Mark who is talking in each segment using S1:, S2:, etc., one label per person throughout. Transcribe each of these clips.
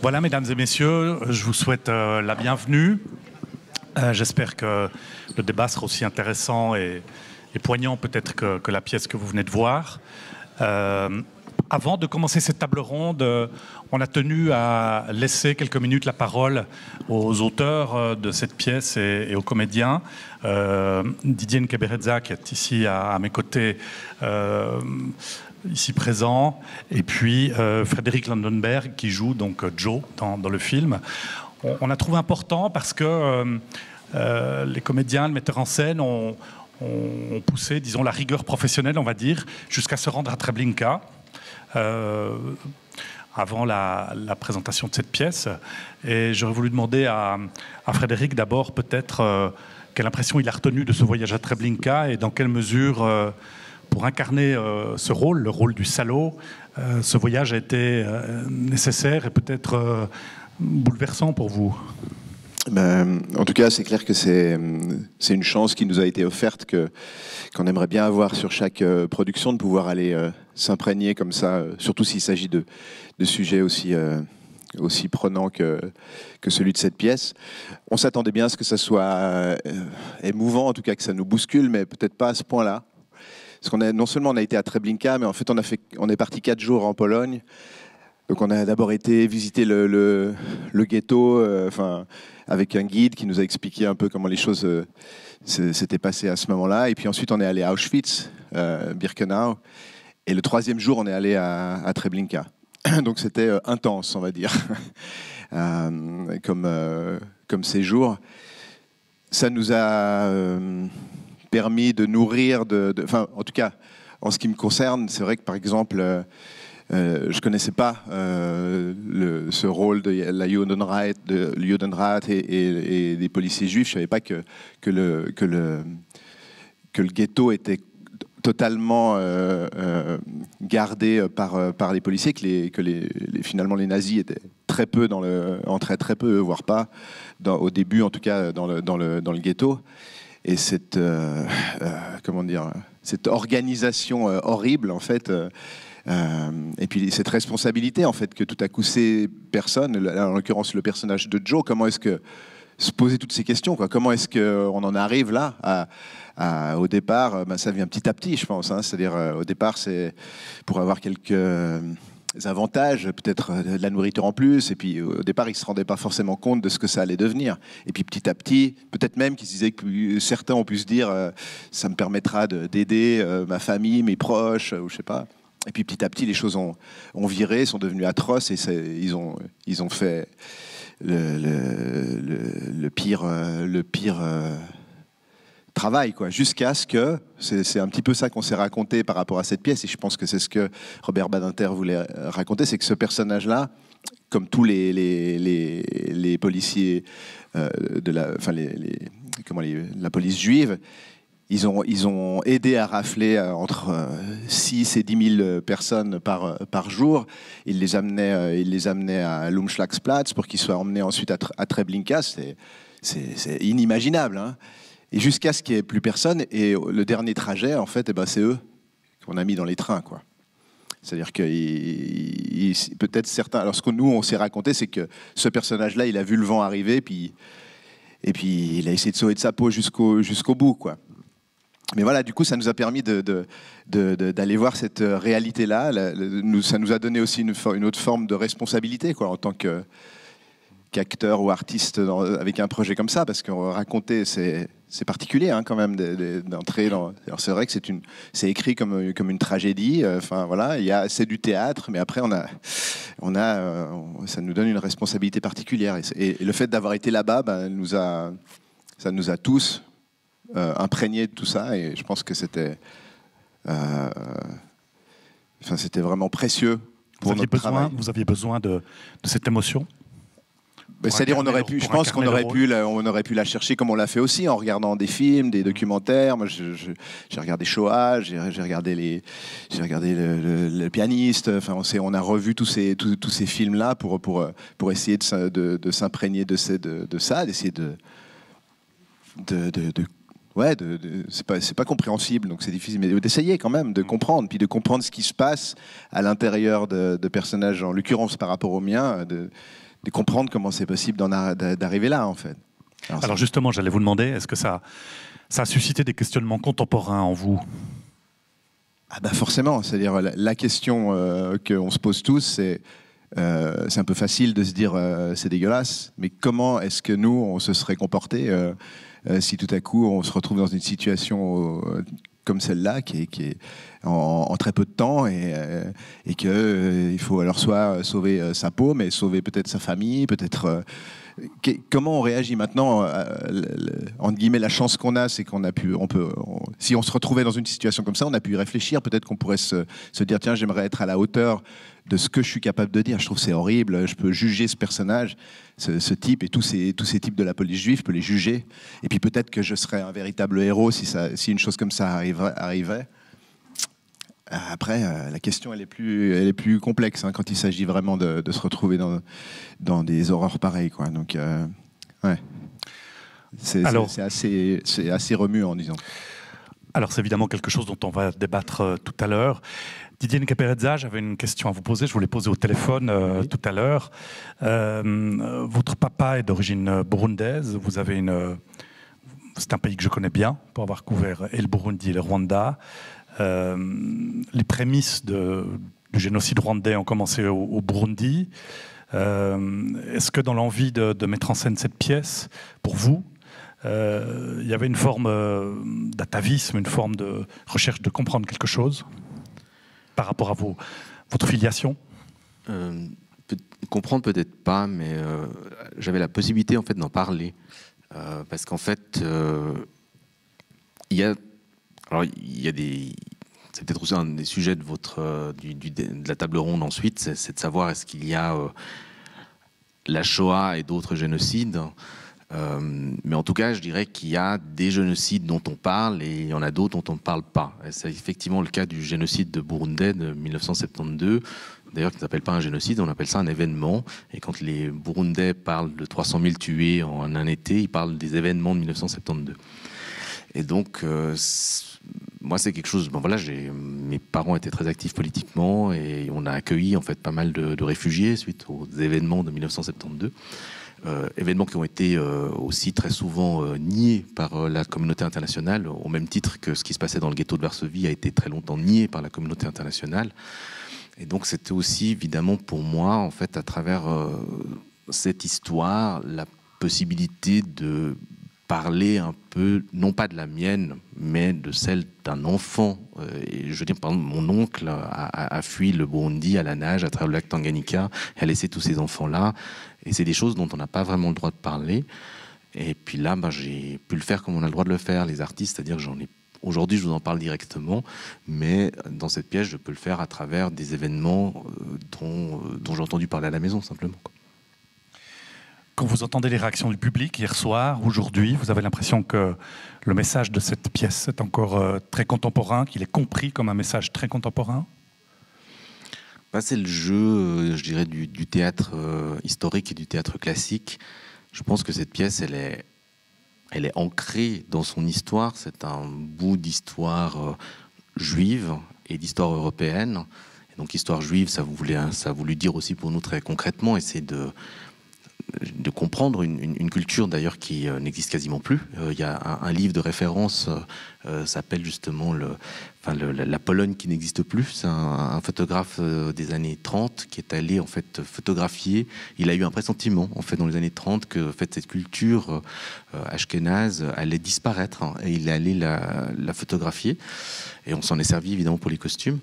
S1: Voilà, mesdames et messieurs, je vous souhaite la bienvenue. J'espère que le débat sera aussi intéressant et poignant peut-être que la pièce que vous venez de voir. Avant de commencer cette table ronde, on a tenu à laisser quelques minutes la parole aux auteurs de cette pièce et aux comédiens. Didier Nkebereza, qui est ici à mes côtés, ici présent, et puis Frédéric Landenberg, qui joue donc Joe dans le film. On a trouvé important parce que les comédiens, le metteur en scène ont poussé, disons, la rigueur professionnelle, on va dire, jusqu'à se rendre à Treblinka. Avant la présentation de cette pièce. Et j'aurais voulu demander à Frédéric d'abord peut-être quelle impression il a retenu de ce voyage à Treblinka et dans quelle mesure, pour incarner ce rôle, le rôle du salaud, ce voyage a été nécessaire et peut-être bouleversant pour vous.
S2: En tout cas, c'est clair que c'est une chance qui nous a été offerte, qu'on aimerait bien avoir sur chaque production, de pouvoir aller s'imprégner comme ça, surtout s'il s'agit de sujets aussi prenants que celui de cette pièce. On s'attendait bien à ce que ça soit émouvant, en tout cas que ça nous bouscule, mais peut-être pas à ce point-là. Parce non seulement on a été à Treblinka, mais en fait on est parti 4 jours en Pologne. Donc on a d'abord été visiter le ghetto, avec un guide qui nous a expliqué un peu comment les choses s'étaient passées à ce moment-là. Et puis ensuite, on est allé à Auschwitz, Birkenau. Et le 3e jour, on est allé à Treblinka. Donc c'était intense, on va dire, comme séjour. Ça nous a permis de nourrir, en tout cas, en ce qui me concerne, c'est vrai que par exemple, je ne connaissais pas ce rôle de la Judenrat et des policiers juifs. Je ne savais pas que le ghetto était totalement gardé par les policiers, finalement les nazis étaient entraient très peu, voire pas, au début en tout cas dans le ghetto. Et cette organisation horrible en fait. Et puis cette responsabilité en fait que tout à coup ces personnes, en l'occurrence le personnage de Joe, comment est-ce que se poser toutes ces questions, quoi. Comment est-ce qu'on en arrive là au départ, ça vient petit à petit, je pense, hein. C'est-à-dire au départ c'est pour avoir quelques avantages, peut-être de la nourriture en plus, et puis au départ ils se rendaient pas forcément compte de ce que ça allait devenir, et puis petit à petit, peut-être même qu'ils disaient que certains ont pu se dire ça me permettra d'aider ma famille, mes proches, ou je sais pas. Et puis petit à petit, les choses ont viré, sont devenues atroces, et ils ont fait le pire travail, quoi. Jusqu'à ce que, c'est un petit peu ça qu'on s'est raconté par rapport à cette pièce, et je pense que c'est ce que Robert Badinter voulait raconter, c'est que ce personnage-là, comme tous les policiers de la police juive, ils ont aidé à rafler entre 6 et 10 000 personnes par jour. Ils les amenaient à Lumschlagsplatz pour qu'ils soient emmenés ensuite à Treblinka. C'est inimaginable, hein. Et jusqu'à ce qu'il n'y ait plus personne. Et le dernier trajet, en fait, c'est eux qu'on a mis dans les trains, quoi. C'est-à-dire que peut-être certains... Alors ce que nous, on s'est raconté, c'est que ce personnage-là, il a vu le vent arriver, et puis il a essayé de sauver de sa peau jusqu'au bout, quoi. Mais voilà, du coup, ça nous a permis d'aller voir cette réalité-là. Ça nous a donné aussi une autre forme de responsabilité, quoi, en tant qu'acteur ou artiste avec un projet comme ça, parce qu'on racontait, c'est particulier, hein, quand même d'entrer dans. Alors c'est vrai que c'est écrit comme une tragédie. Voilà, c'est du théâtre, mais après ça nous donne une responsabilité particulière. Et le fait d'avoir été là-bas, ça nous a tous imprégné de tout ça, et je pense que c'était vraiment précieux pour notre travail.
S1: Vous aviez besoin de cette émotion?
S2: C'est-à-dire, je pense qu'on aurait pu la chercher comme on l'a fait aussi, en regardant des films, des documentaires. Moi, j'ai regardé Shoah, j'ai regardé le pianiste. Enfin, on a revu tous ces films-là pour essayer de s'imprégner de ça, d'essayer c'est pas compréhensible, donc c'est difficile, mais d'essayer quand même de comprendre, puis de comprendre ce qui se passe à l'intérieur de personnages, en l'occurrence par rapport au mien, comprendre comment c'est possible d'arriver là, en fait.
S1: Alors justement, j'allais vous demander, est-ce que ça a suscité des questionnements contemporains en vous?
S2: Ah bah forcément, c'est-à-dire la question qu'on se pose tous, c'est un peu facile de se dire c'est dégueulasse, mais comment est-ce que nous, on se serait comporté si tout à coup on se retrouve dans une situation comme celle-là, qui est en très peu de temps, et qu'il faut alors soit sauver sa peau, mais sauver peut-être sa famille, peut-être... Comment on réagit maintenant? Entre guillemets, la chance qu'on a, c'est qu'on a pu, si on se retrouvait dans une situation comme ça, on a pu y réfléchir. Peut-être qu'on pourrait se dire, tiens, j'aimerais être à la hauteur de ce que je suis capable de dire. Je trouve que c'est horrible. Je peux juger ce personnage, ce type, et tous ces types de la police juive, je peux les juger. Et puis peut-être que je serais un véritable héros si une chose comme ça arrivait. Après, la question, elle est plus complexe quand il s'agit vraiment de se retrouver dans des horreurs pareilles, quoi. Donc, ouais. C'est assez remuant, disons.
S1: Alors, c'est évidemment quelque chose dont on va débattre tout à l'heure. Didier Nkapereza, j'avais une question à vous poser. Je vous l'ai posée au téléphone oui. Tout à l'heure. Votre papa est d'origine burundaise. Vous avez c'est un pays que je connais bien pour avoir couvert et le Burundi et le Rwanda. Les prémices du génocide rwandais ont commencé au Burundi. Est-ce que dans l'envie de mettre en scène cette pièce, pour vous, il y avait une forme d'atavisme, une forme de recherche de comprendre quelque chose par rapport à votre filiation?
S3: Comprendre peut-être pas, mais j'avais la possibilité en fait d'en parler parce qu'en fait il y a c'est peut-être aussi un des sujets de de la table ronde ensuite, c'est de savoir est-ce qu'il y a la Shoah et d'autres génocides. Mais en tout cas, je dirais qu'il y a des génocides dont on parle et il y en a d'autres dont on ne parle pas. C'est effectivement le cas du génocide de Burundi de 1972, d'ailleurs qui ne s'appelle pas un génocide, on appelle ça un événement. Et quand les Burundais parlent de 300 000 tués en un été, ils parlent des événements de 1972. Et donc, moi, c'est quelque chose... Bon, voilà, mes parents étaient très actifs politiquement et on a accueilli en fait pas mal de réfugiés suite aux événements de 1972. Événements qui ont été aussi très souvent niés par la communauté internationale, au même titre que ce qui se passait dans le ghetto de Varsovie a été très longtemps nié par la communauté internationale. Et donc c'était aussi évidemment pour moi, en fait, à travers cette histoire, la possibilité de parler un peu, non pas de la mienne, mais de celle d'un enfant. Et je veux dire, par exemple, mon oncle a fui le Burundi à la nage à travers le lac Tanganyika et a laissé tous ces enfants-là. Et c'est des choses dont on n'a pas vraiment le droit de parler. Et puis là, j'ai pu le faire comme on a le droit de le faire, les artistes, c'est-à-dire que aujourd'hui, je vous en parle directement, mais dans cette pièce, je peux le faire à travers des événements dont j'ai entendu parler à la maison, simplement.
S1: Quand vous entendez les réactions du public hier soir, aujourd'hui, vous avez l'impression que le message de cette pièce est encore très contemporain, qu'il est compris comme un message très contemporain?
S3: C'est le jeu, je dirais, du théâtre historique et du théâtre classique. Je pense que cette pièce, elle est ancrée dans son histoire. C'est un bout d'histoire juive et d'histoire européenne. Et donc, histoire juive, ça a voulu dire aussi pour nous très concrètement, essayer de comprendre une culture d'ailleurs qui n'existe quasiment plus. Il y a un livre de référence s'appelle justement la Pologne qui n'existe plus. C'est un photographe des années 30 qui est allé en fait photographier. Il a eu un pressentiment en fait dans les années 30 que en fait, cette culture ashkénaze allait disparaître, hein, et il est allé la photographier. Et on s'en est servi évidemment pour les costumes.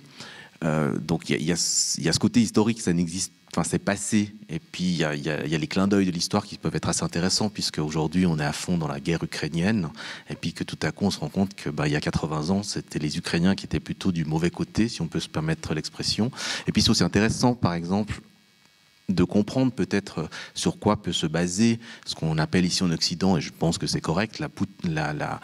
S3: Donc il y a ce côté historique, ça n'existe. Enfin, c'est passé, et puis il y a les clins d'œil de l'histoire qui peuvent être assez intéressants, puisque aujourd'hui on est à fond dans la guerre ukrainienne, et puis que tout à coup on se rend compte que il y a 80 ans c'était les Ukrainiens qui étaient plutôt du mauvais côté, si on peut se permettre l'expression. Et puis c'est aussi intéressant, par exemple, de comprendre peut-être sur quoi peut se baser ce qu'on appelle ici en Occident, et je pense que c'est correct, la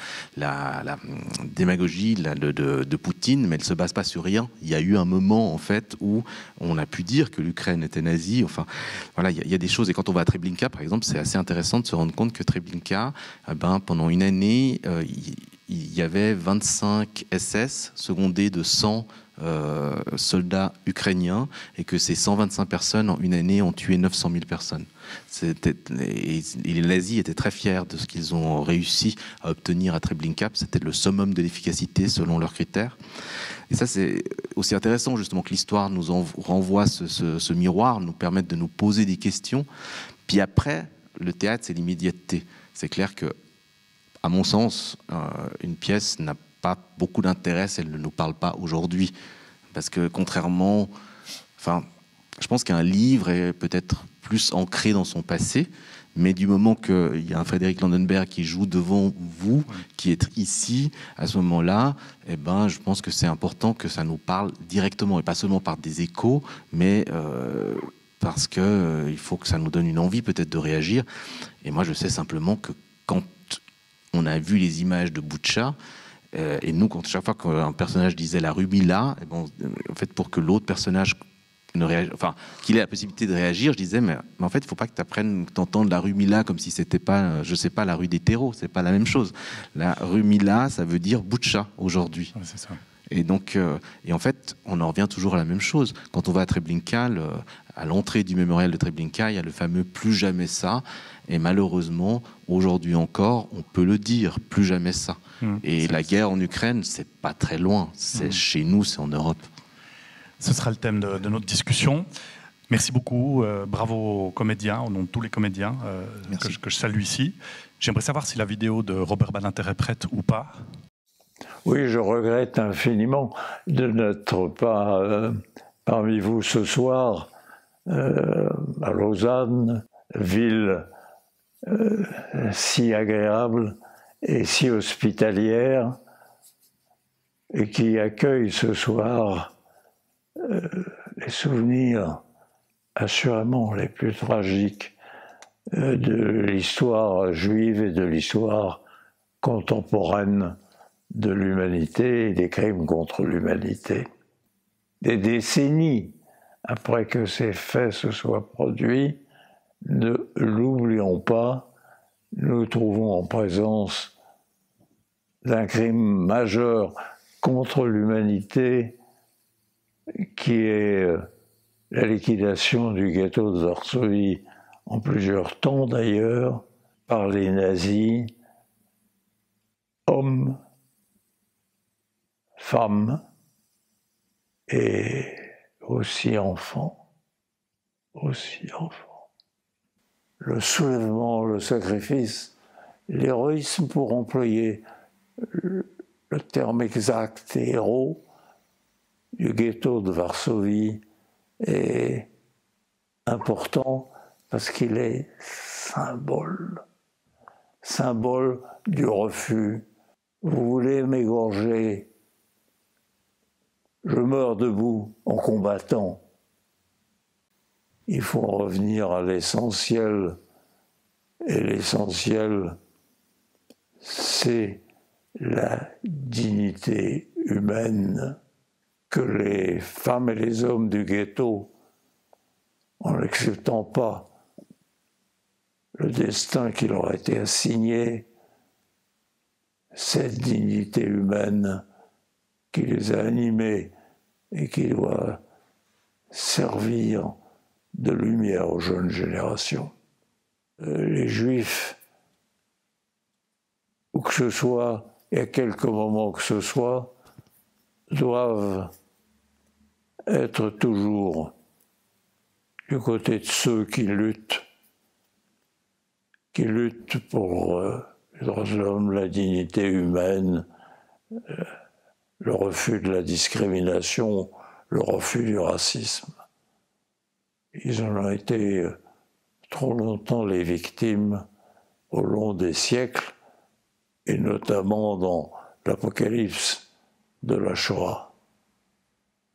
S3: démagogie de Poutine, mais elle ne se base pas sur rien. Il y a eu un moment en fait où on a pu dire que l'Ukraine était nazie. Enfin, voilà, il y a des choses. Et quand on va à Treblinka, par exemple, c'est assez intéressant de se rendre compte que Treblinka, pendant une année, il y avait 25 SS secondés de 100 soldats ukrainiens et que ces 125 personnes en une année ont tué 900 000 personnes. Et les nazis étaient très fiers de ce qu'ils ont réussi à obtenir à Treblinka. C'était le summum de l'efficacité selon leurs critères. Et ça, c'est aussi intéressant justement que l'histoire nous renvoie ce miroir, nous permette de nous poser des questions. Puis après, le théâtre, c'est l'immédiateté. C'est clair que, à mon sens, une pièce n'a pas beaucoup d'intérêt si elle ne nous parle pas aujourd'hui. Parce que contrairement... Enfin, je pense qu'un livre est peut-être plus ancré dans son passé, mais du moment qu'il y a un Frédéric Landenberg qui joue devant vous, qui est ici, à ce moment-là, eh ben, je pense que c'est important que ça nous parle directement, et pas seulement par des échos, mais parce qu'il faut que ça nous donne une envie peut-être de réagir. Et moi, je sais simplement que quand on a vu les images de Boutcha, et nous, chaque fois qu'un personnage disait la rue Mila, eh ben, en fait, pour que l'autre personnage qu'il ait la possibilité de réagir, je disais, mais en fait, il ne faut pas que tu apprennes, que tu entendes la rue Mila comme si c'était pas, je sais pas, la rue des terreaux, c'est pas la même chose. La rue Mila, ça veut dire Boutcha aujourd'hui.
S1: Ouais, c'est ça.
S3: Et donc, et en fait, on en revient toujours à la même chose. Quand on va à Treblinka, à l'entrée du mémorial de Treblinka, il y a le fameux « plus jamais ça ». Et malheureusement, aujourd'hui encore, on peut le dire, plus jamais ça. Et la guerre en Ukraine, c'est pas très loin. C'est chez nous, c'est en Europe.
S1: Ce sera le thème de notre discussion. Merci beaucoup. Bravo aux comédiens, au nom de tous les comédiens que je salue ici. J'aimerais savoir si la vidéo de Robert Badinter est prête ou pas.
S4: Oui, je regrette infiniment de n'être pas parmi vous ce soir à Lausanne, ville si agréable et si hospitalière, et qui accueille ce soir les souvenirs assurément les plus tragiques de l'histoire juive et de l'histoire contemporaine de l'humanité et des crimes contre l'humanité. Des décennies après que ces faits se soient produits, ne l'oublions pas, nous nous trouvons en présence d'un crime majeur contre l'humanité qui est la liquidation du ghetto de Varsovie en plusieurs temps d'ailleurs par les nazis, hommes, femmes et aussi enfants. Le soulèvement, le sacrifice, l'héroïsme pour employer le terme exact et héros du ghetto de Varsovie est important parce qu'il est symbole du refus. Vous voulez m'égorger, je meurs debout en combattant. Il faut revenir à l'essentiel, et l'essentiel, c'est la dignité humaine que les femmes et les hommes du ghetto, en n'acceptant pas le destin qui leur a été assigné, cette dignité humaine qui les a animés et qui doit servir de lumière aux jeunes générations. Les Juifs, où que ce soit, et à quelque moment que ce soit, doivent être toujours du côté de ceux qui luttent pour les droits de l'homme, la dignité humaine, le refus de la discrimination, le refus du racisme. Ils en ont été trop longtemps les victimes au long des siècles, et notamment dans l'apocalypse de la Shoah.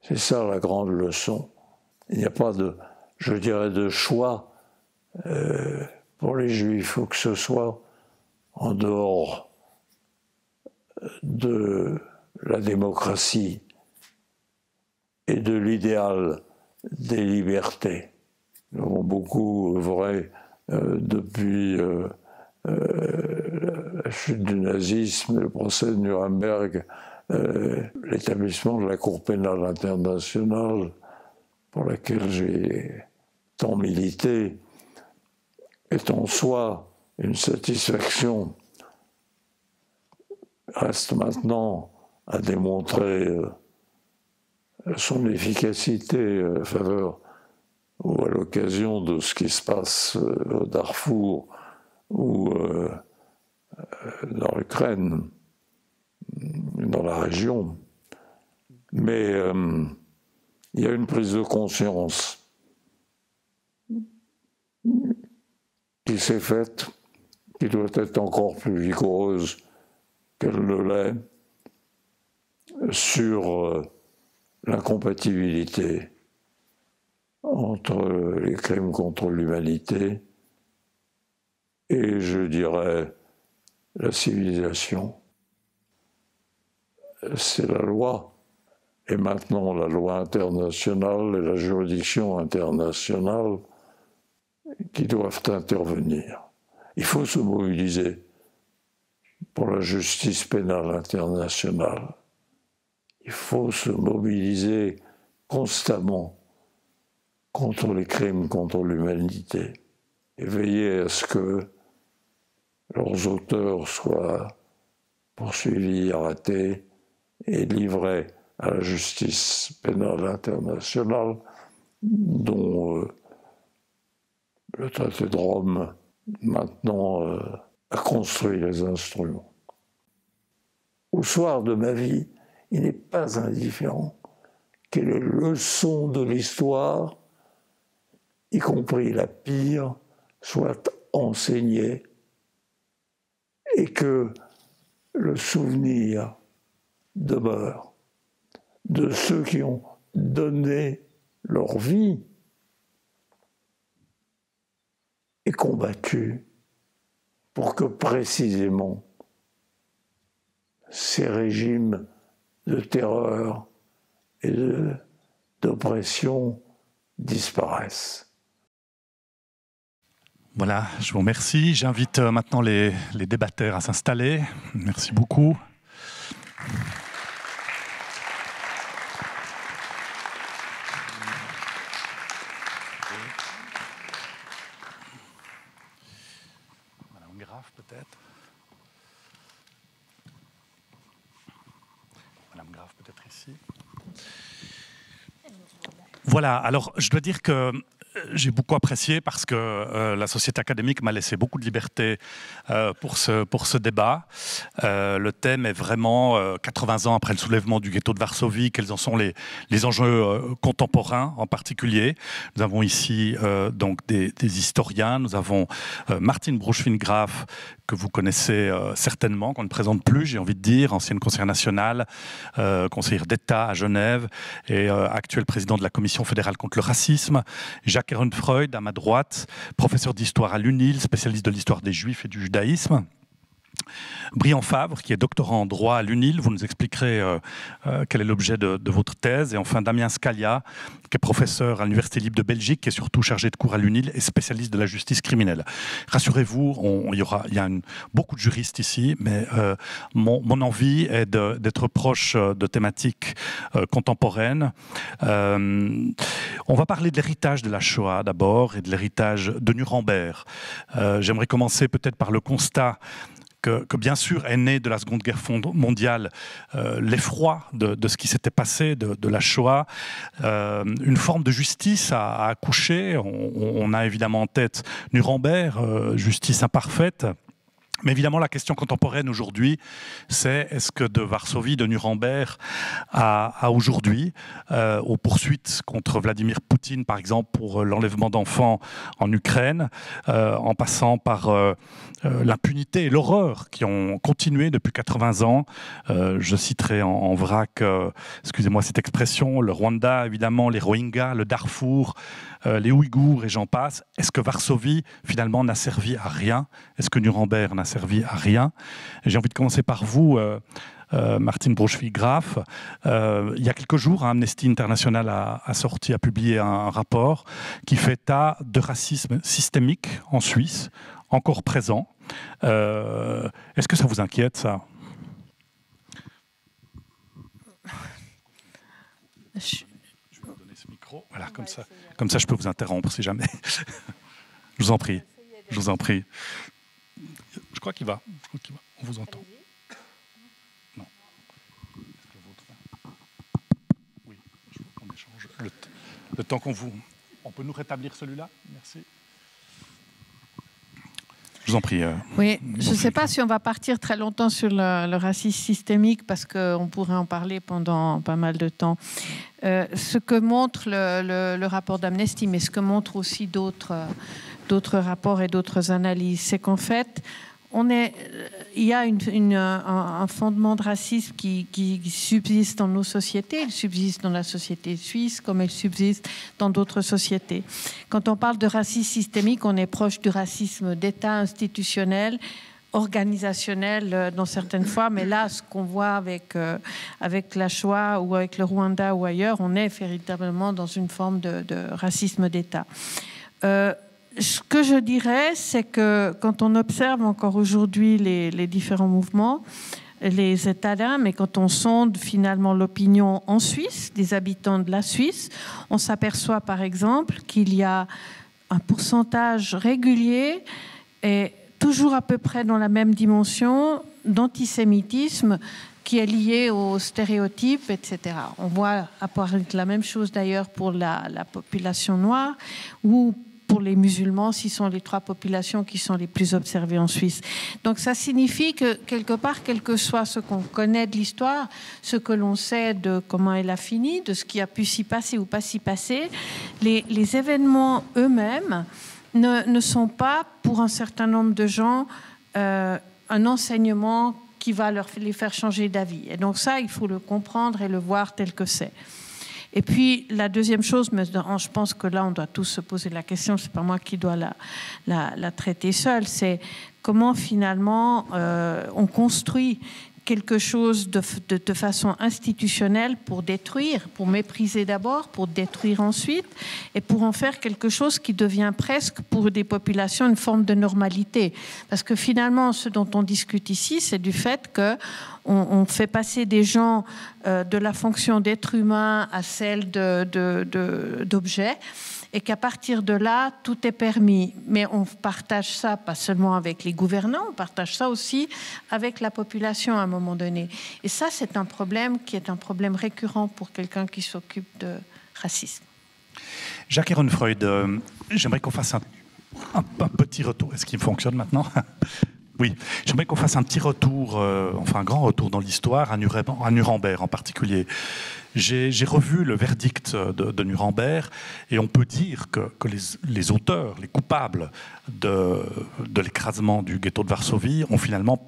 S4: C'est ça la grande leçon. Il n'y a pas de, je dirais, de choix pour les Juifs, où que ce soit en dehors de la démocratie et de l'idéal des libertés. Nous avons beaucoup œuvré depuis la chute du nazisme, le procès de Nuremberg, l'établissement de la Cour pénale internationale, pour laquelle j'ai tant milité, est en soi une satisfaction. Reste maintenant à démontrer son efficacité à faveur ou à l'occasion de ce qui se passe au Darfour ou dans l'Ukraine, dans la région. Mais il y a une prise de conscience qui s'est faite, qui doit être encore plus vigoureuse qu'elle ne l'est, sur l'incompatibilité entre les crimes contre l'humanité et, je dirais, la civilisation. C'est la loi, et maintenant la loi internationale et la juridiction internationale qui doivent intervenir. Il faut se mobiliser pour la justice pénale internationale. Il faut se mobiliser constamment contre les crimes contre l'humanité et veiller à ce que leurs auteurs soient poursuivis, arrêtés et livrés à la justice pénale internationale dont le traité de Rome maintenant a construit les instruments. Au soir de ma vie, il n'est pas indifférent que les leçons de l'histoire, y compris la pire, soient enseignées et que le souvenir demeure de ceux qui ont donné leur vie et combattu pour que précisément ces régimes de terreur et d'oppression disparaissent.
S1: Voilà, je vous remercie. J'invite maintenant les débatteurs à s'installer. Merci beaucoup. Madame Graf, peut-être. Madame Graf, peut-être ici. Voilà, alors je dois dire que j'ai beaucoup apprécié parce que la société académique m'a laissé beaucoup de liberté pour ce débat. Le thème est vraiment 80 ans après le soulèvement du ghetto de Varsovie, quels en sont les enjeux contemporains en particulier. Nous avons ici donc des historiens, nous avons Martine Bruchwin-Graf, que vous connaissez certainement, qu'on ne présente plus, j'ai envie de dire, ancienne conseillère nationale, conseillère d'État à Genève et actuelle présidente de la Commission fédérale contre le racisme. Jacques Ehrenfreund, à ma droite, professeur d'histoire à l'UNIL, spécialiste de l'histoire des Juifs et du judaïsme. Briand Favre, qui est doctorant en droit à l'UNIL, vous nous expliquerez quel est l'objet de votre thèse. Et enfin Damien Scalia, qui est professeur à l'Université libre de Belgique, qui est surtout chargé de cours à l'UNIL et spécialiste de la justice criminelle. Rassurez-vous, il y a beaucoup de juristes ici, mais mon envie est d'être proche de thématiques contemporaines. On va parler de l'héritage de la Shoah d'abord et de l'héritage de Nuremberg. J'aimerais commencer peut-être par le constat que bien sûr est né de la Seconde Guerre mondiale l'effroi de ce qui s'était passé, de la Shoah. Une forme de justice a accouché. On a évidemment en tête Nuremberg, justice imparfaite. Mais évidemment, la question contemporaine aujourd'hui, c'est est-ce que de Varsovie, de Nuremberg à aujourd'hui, aux poursuites contre Vladimir Poutine, par exemple, pour l'enlèvement d'enfants en Ukraine, en passant par l'impunité et l'horreur qui ont continué depuis 80 ans. Je citerai en vrac, excusez-moi cette expression, le Rwanda, évidemment, les Rohingyas, le Darfour, les Ouïghours et j'en passe. Est-ce que Varsovie, finalement, n'a servi à rien? Est-ce que Nuremberg n'a servi à rien? J'ai envie de commencer par vous, Martine Bruchwin-Graf. Il y a quelques jours, Amnesty International a publié un rapport qui fait état de racisme systémique en Suisse, encore présent. Est-ce que ça vous inquiète, ça? Je vais vous donner ce micro. Voilà, comme ça je peux vous interrompre si jamais. Je vous en prie. Je vous en prie. Je crois qu'il va. On vous entend. Non. Est-ce que l'autre va? Oui, on échange. Le temps qu'on vous... On peut nous rétablir celui-là? Merci. Je vous en prie.
S5: Oui, je ne sais pas si on va partir très longtemps sur le racisme systémique parce qu'on pourrait en parler pendant pas mal de temps. Ce que montre le rapport d'Amnesty, mais ce que montrent aussi d'autres rapports et d'autres analyses, c'est qu'en fait, il y a un fondement de racisme qui subsiste dans nos sociétés. Il subsiste dans la société suisse comme il subsiste dans d'autres sociétés. Quand on parle de racisme systémique, on est proche du racisme d'État institutionnel, organisationnel dans certaines fois, mais là, ce qu'on voit avec la Shoah ou avec le Rwanda ou ailleurs, on est véritablement dans une forme de racisme d'État. Ce que je dirais, c'est que quand on observe encore aujourd'hui les différents mouvements, les États d'âme, mais quand on sonde finalement l'opinion en Suisse, des habitants de la Suisse, on s'aperçoit par exemple qu'il y a un pourcentage régulier et toujours à peu près dans la même dimension d'antisémitisme qui est lié aux stéréotypes, etc. On voit apparaître la même chose d'ailleurs pour la population noire ou pour les musulmans, ce sont les trois populations qui sont les plus observées en Suisse. Donc ça signifie que quelque part, quel que soit ce qu'on connaît de l'histoire, ce que l'on sait de comment elle a fini, de ce qui a pu s'y passer ou pas s'y passer, les événements eux-mêmes ne sont pas, pour un certain nombre de gens, un enseignement qui va les faire changer d'avis. Et donc ça, il faut le comprendre et le voir tel que c'est. Et puis, la deuxième chose, mais je pense que là, on doit tous se poser la question, c'est pas moi qui dois la traiter seule, c'est comment finalement on construit quelque chose de façon institutionnelle pour détruire, pour mépriser d'abord, pour détruire ensuite, et pour en faire quelque chose qui devient presque pour des populations une forme de normalité. Parce que finalement, ce dont on discute ici, c'est du fait qu'on fait passer des gens de la fonction d'être humain à celle d'objet, et qu'à partir de là, tout est permis. Mais on partage ça pas seulement avec les gouvernants, on partage ça aussi avec la population à un moment donné. Et ça, c'est un problème qui est un problème récurrent pour quelqu'un qui s'occupe de racisme.
S1: Jacques Ehrenfreund, j'aimerais qu'on fasse un petit retour. Est-ce qu'il fonctionne maintenant? Oui, j'aimerais qu'on fasse un petit retour, enfin un grand retour dans l'histoire, à Nuremberg en particulier. J'ai revu le verdict de Nuremberg et on peut dire que les auteurs, les coupables de l'écrasement du ghetto de Varsovie ont finalement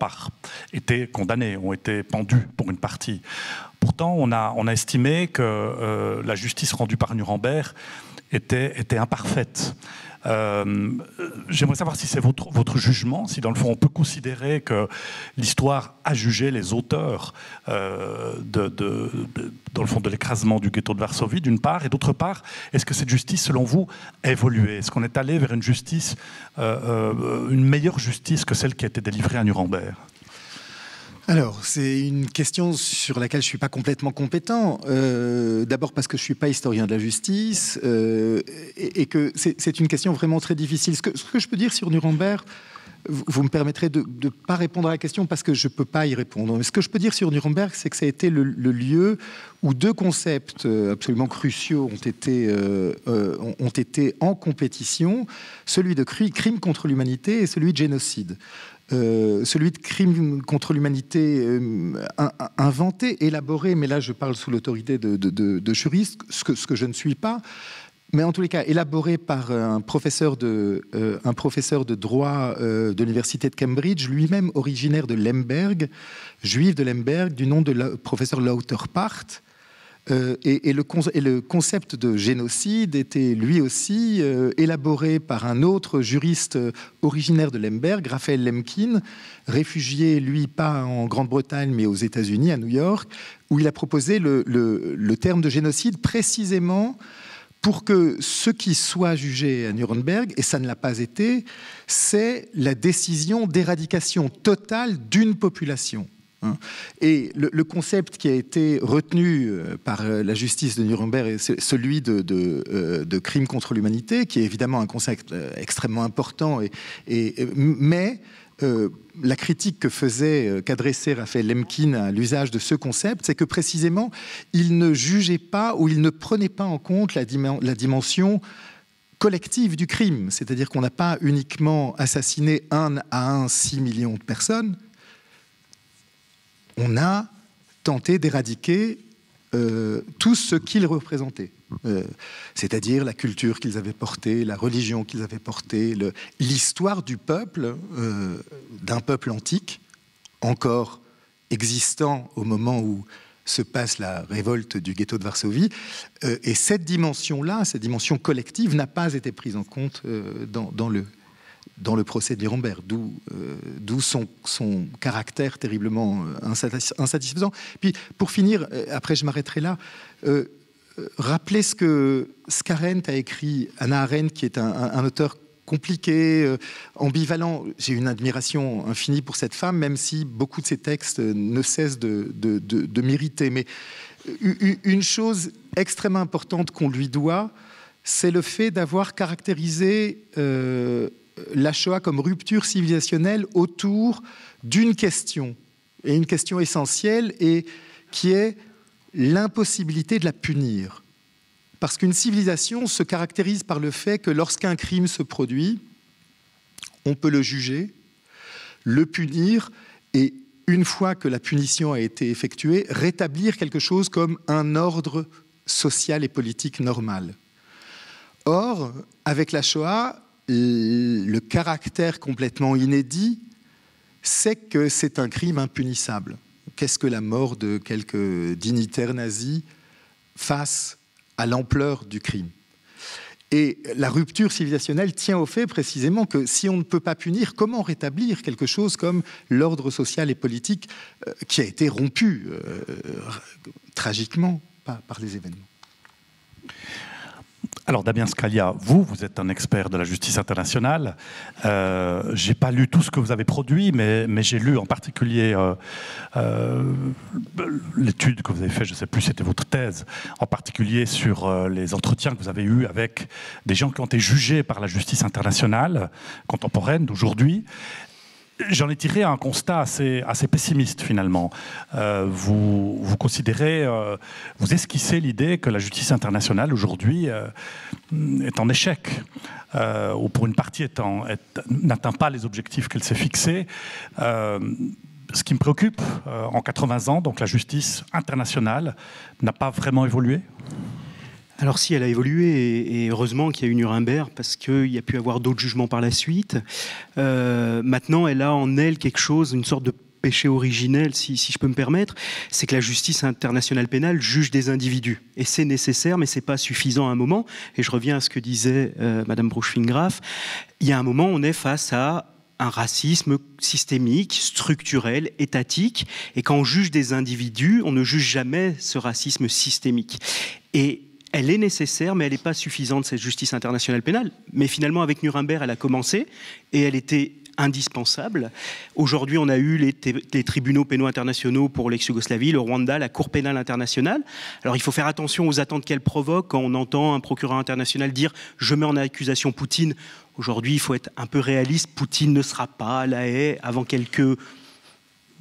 S1: été condamnés, ont été pendus pour une partie. Pourtant, on a estimé que la justice rendue par Nuremberg était imparfaite. J'aimerais savoir si c'est votre jugement, si dans le fond on peut considérer que l'histoire a jugé les auteurs dans le fond de l'écrasement du ghetto de Varsovie d'une part, et d'autre part, est-ce que cette justice selon vous a évolué? Est-ce qu'on est allé vers une justice, une meilleure justice que celle qui a été délivrée à Nuremberg?
S6: Alors, c'est une question sur laquelle je ne suis pas complètement compétent. D'abord parce que je ne suis pas historien de la justice et que c'est une question vraiment très difficile. Ce que je peux dire sur Nuremberg, vous me permettrez de ne pas répondre à la question parce que je ne peux pas y répondre. Mais ce que je peux dire sur Nuremberg, c'est que ça a été le lieu où deux concepts absolument cruciaux ont été en compétition, celui de crime contre l'humanité et celui de génocide. Celui de crime contre l'humanité inventé, élaboré, mais là je parle sous l'autorité de juristes, ce que je ne suis pas, mais en tous les cas élaboré par un professeur de droit de l'université de Cambridge, lui-même originaire de Lemberg, juif de Lemberg, du nom de professeur Lauterpacht. Et le concept de génocide était lui aussi élaboré par un autre juriste originaire de Lemberg, Raphaël Lemkin, réfugié, lui, pas en Grande-Bretagne, mais aux États-Unis, à New York, où il a proposé le terme de génocide précisément pour que ce qui soit jugé à Nuremberg, et ça ne l'a pas été, c'est la décision d'éradication totale d'une population. Et le concept qui a été retenu par la justice de Nuremberg est celui de crime contre l'humanité, qui est évidemment un concept extrêmement important, mais la critique qu'adressait Raphaël Lemkin à l'usage de ce concept, c'est que précisément, il ne jugeait pas ou il ne prenait pas en compte la dimension collective du crime. C'est-à-dire qu'on n'a pas uniquement assassiné 6 millions de personnes, on a tenté d'éradiquer tout ce qu'ils représentaient. C'est-à-dire la culture qu'ils avaient portée, la religion qu'ils avaient portée, l'histoire du peuple, d'un peuple antique, encore existant au moment où se passe la révolte du ghetto de Varsovie. Et cette dimension-là, cette dimension collective, n'a pas été prise en compte dans le procès de Nuremberg, d'où son caractère terriblement insatisfaisant. Puis, pour finir, après je m'arrêterai là, rappelez ce que Arendt a écrit, Hannah Arendt, qui est un auteur compliqué, ambivalent. J'ai une admiration infinie pour cette femme, même si beaucoup de ses textes ne cessent de m'irriter. Mais une chose extrêmement importante qu'on lui doit, c'est le fait d'avoir caractérisé la Shoah comme rupture civilisationnelle autour d'une question, et une question essentielle, et qui est l'impossibilité de la punir. Parce qu'une civilisation se caractérise par le fait que lorsqu'un crime se produit, on peut le juger, le punir, et une fois que la punition a été effectuée, rétablir quelque chose comme un ordre social et politique normal. Or, avec la Shoah, le caractère complètement inédit, c'est que c'est un crime impunissable. Qu'est-ce que la mort de quelques dignitaires nazis face à l'ampleur du crime? Et la rupture civilisationnelle tient au fait précisément que si on ne peut pas punir, comment rétablir quelque chose comme l'ordre social et politique qui a été rompu tragiquement par les événements?
S1: Alors Damien Scalia, vous êtes un expert de la justice internationale. Je n'ai pas lu tout ce que vous avez produit, mais j'ai lu en particulier l'étude que vous avez faite, je ne sais plus, c'était votre thèse, en particulier sur les entretiens que vous avez eus avec des gens qui ont été jugés par la justice internationale contemporaine d'aujourd'hui. J'en ai tiré un constat assez pessimiste finalement. Vous considérez, vous esquissez l'idée que la justice internationale aujourd'hui est en échec, ou pour une partie n'atteint pas les objectifs qu'elle s'est fixés. Ce qui me préoccupe, en 80 ans, donc la justice internationale n'a pas vraiment évolué.
S7: Alors si, elle a évolué, et heureusement qu'il y a eu Nuremberg, parce qu'il y a pu avoir d'autres jugements par la suite. Maintenant, elle a en elle quelque chose, une sorte de péché originel, si je peux me permettre, c'est que la justice internationale pénale juge des individus. Et c'est nécessaire, mais ce n'est pas suffisant à un moment. Et je reviens à ce que disait Madame Bruch-Fingraf. Il y a un moment, on est face à un racisme systémique, structurel, étatique. Et quand on juge des individus, on ne juge jamais ce racisme systémique. Et elle est nécessaire, mais elle n'est pas suffisante, cette justice internationale pénale. Mais finalement, avec Nuremberg, elle a commencé et elle était indispensable. Aujourd'hui, on a eu les tribunaux pénaux internationaux pour l'ex-Yougoslavie, le Rwanda, la Cour pénale internationale. Alors, il faut faire attention aux attentes qu'elle provoque quand on entend un procureur international dire « je mets en accusation Poutine ». Aujourd'hui, il faut être un peu réaliste. Poutine ne sera pas à La Haye avant quelques...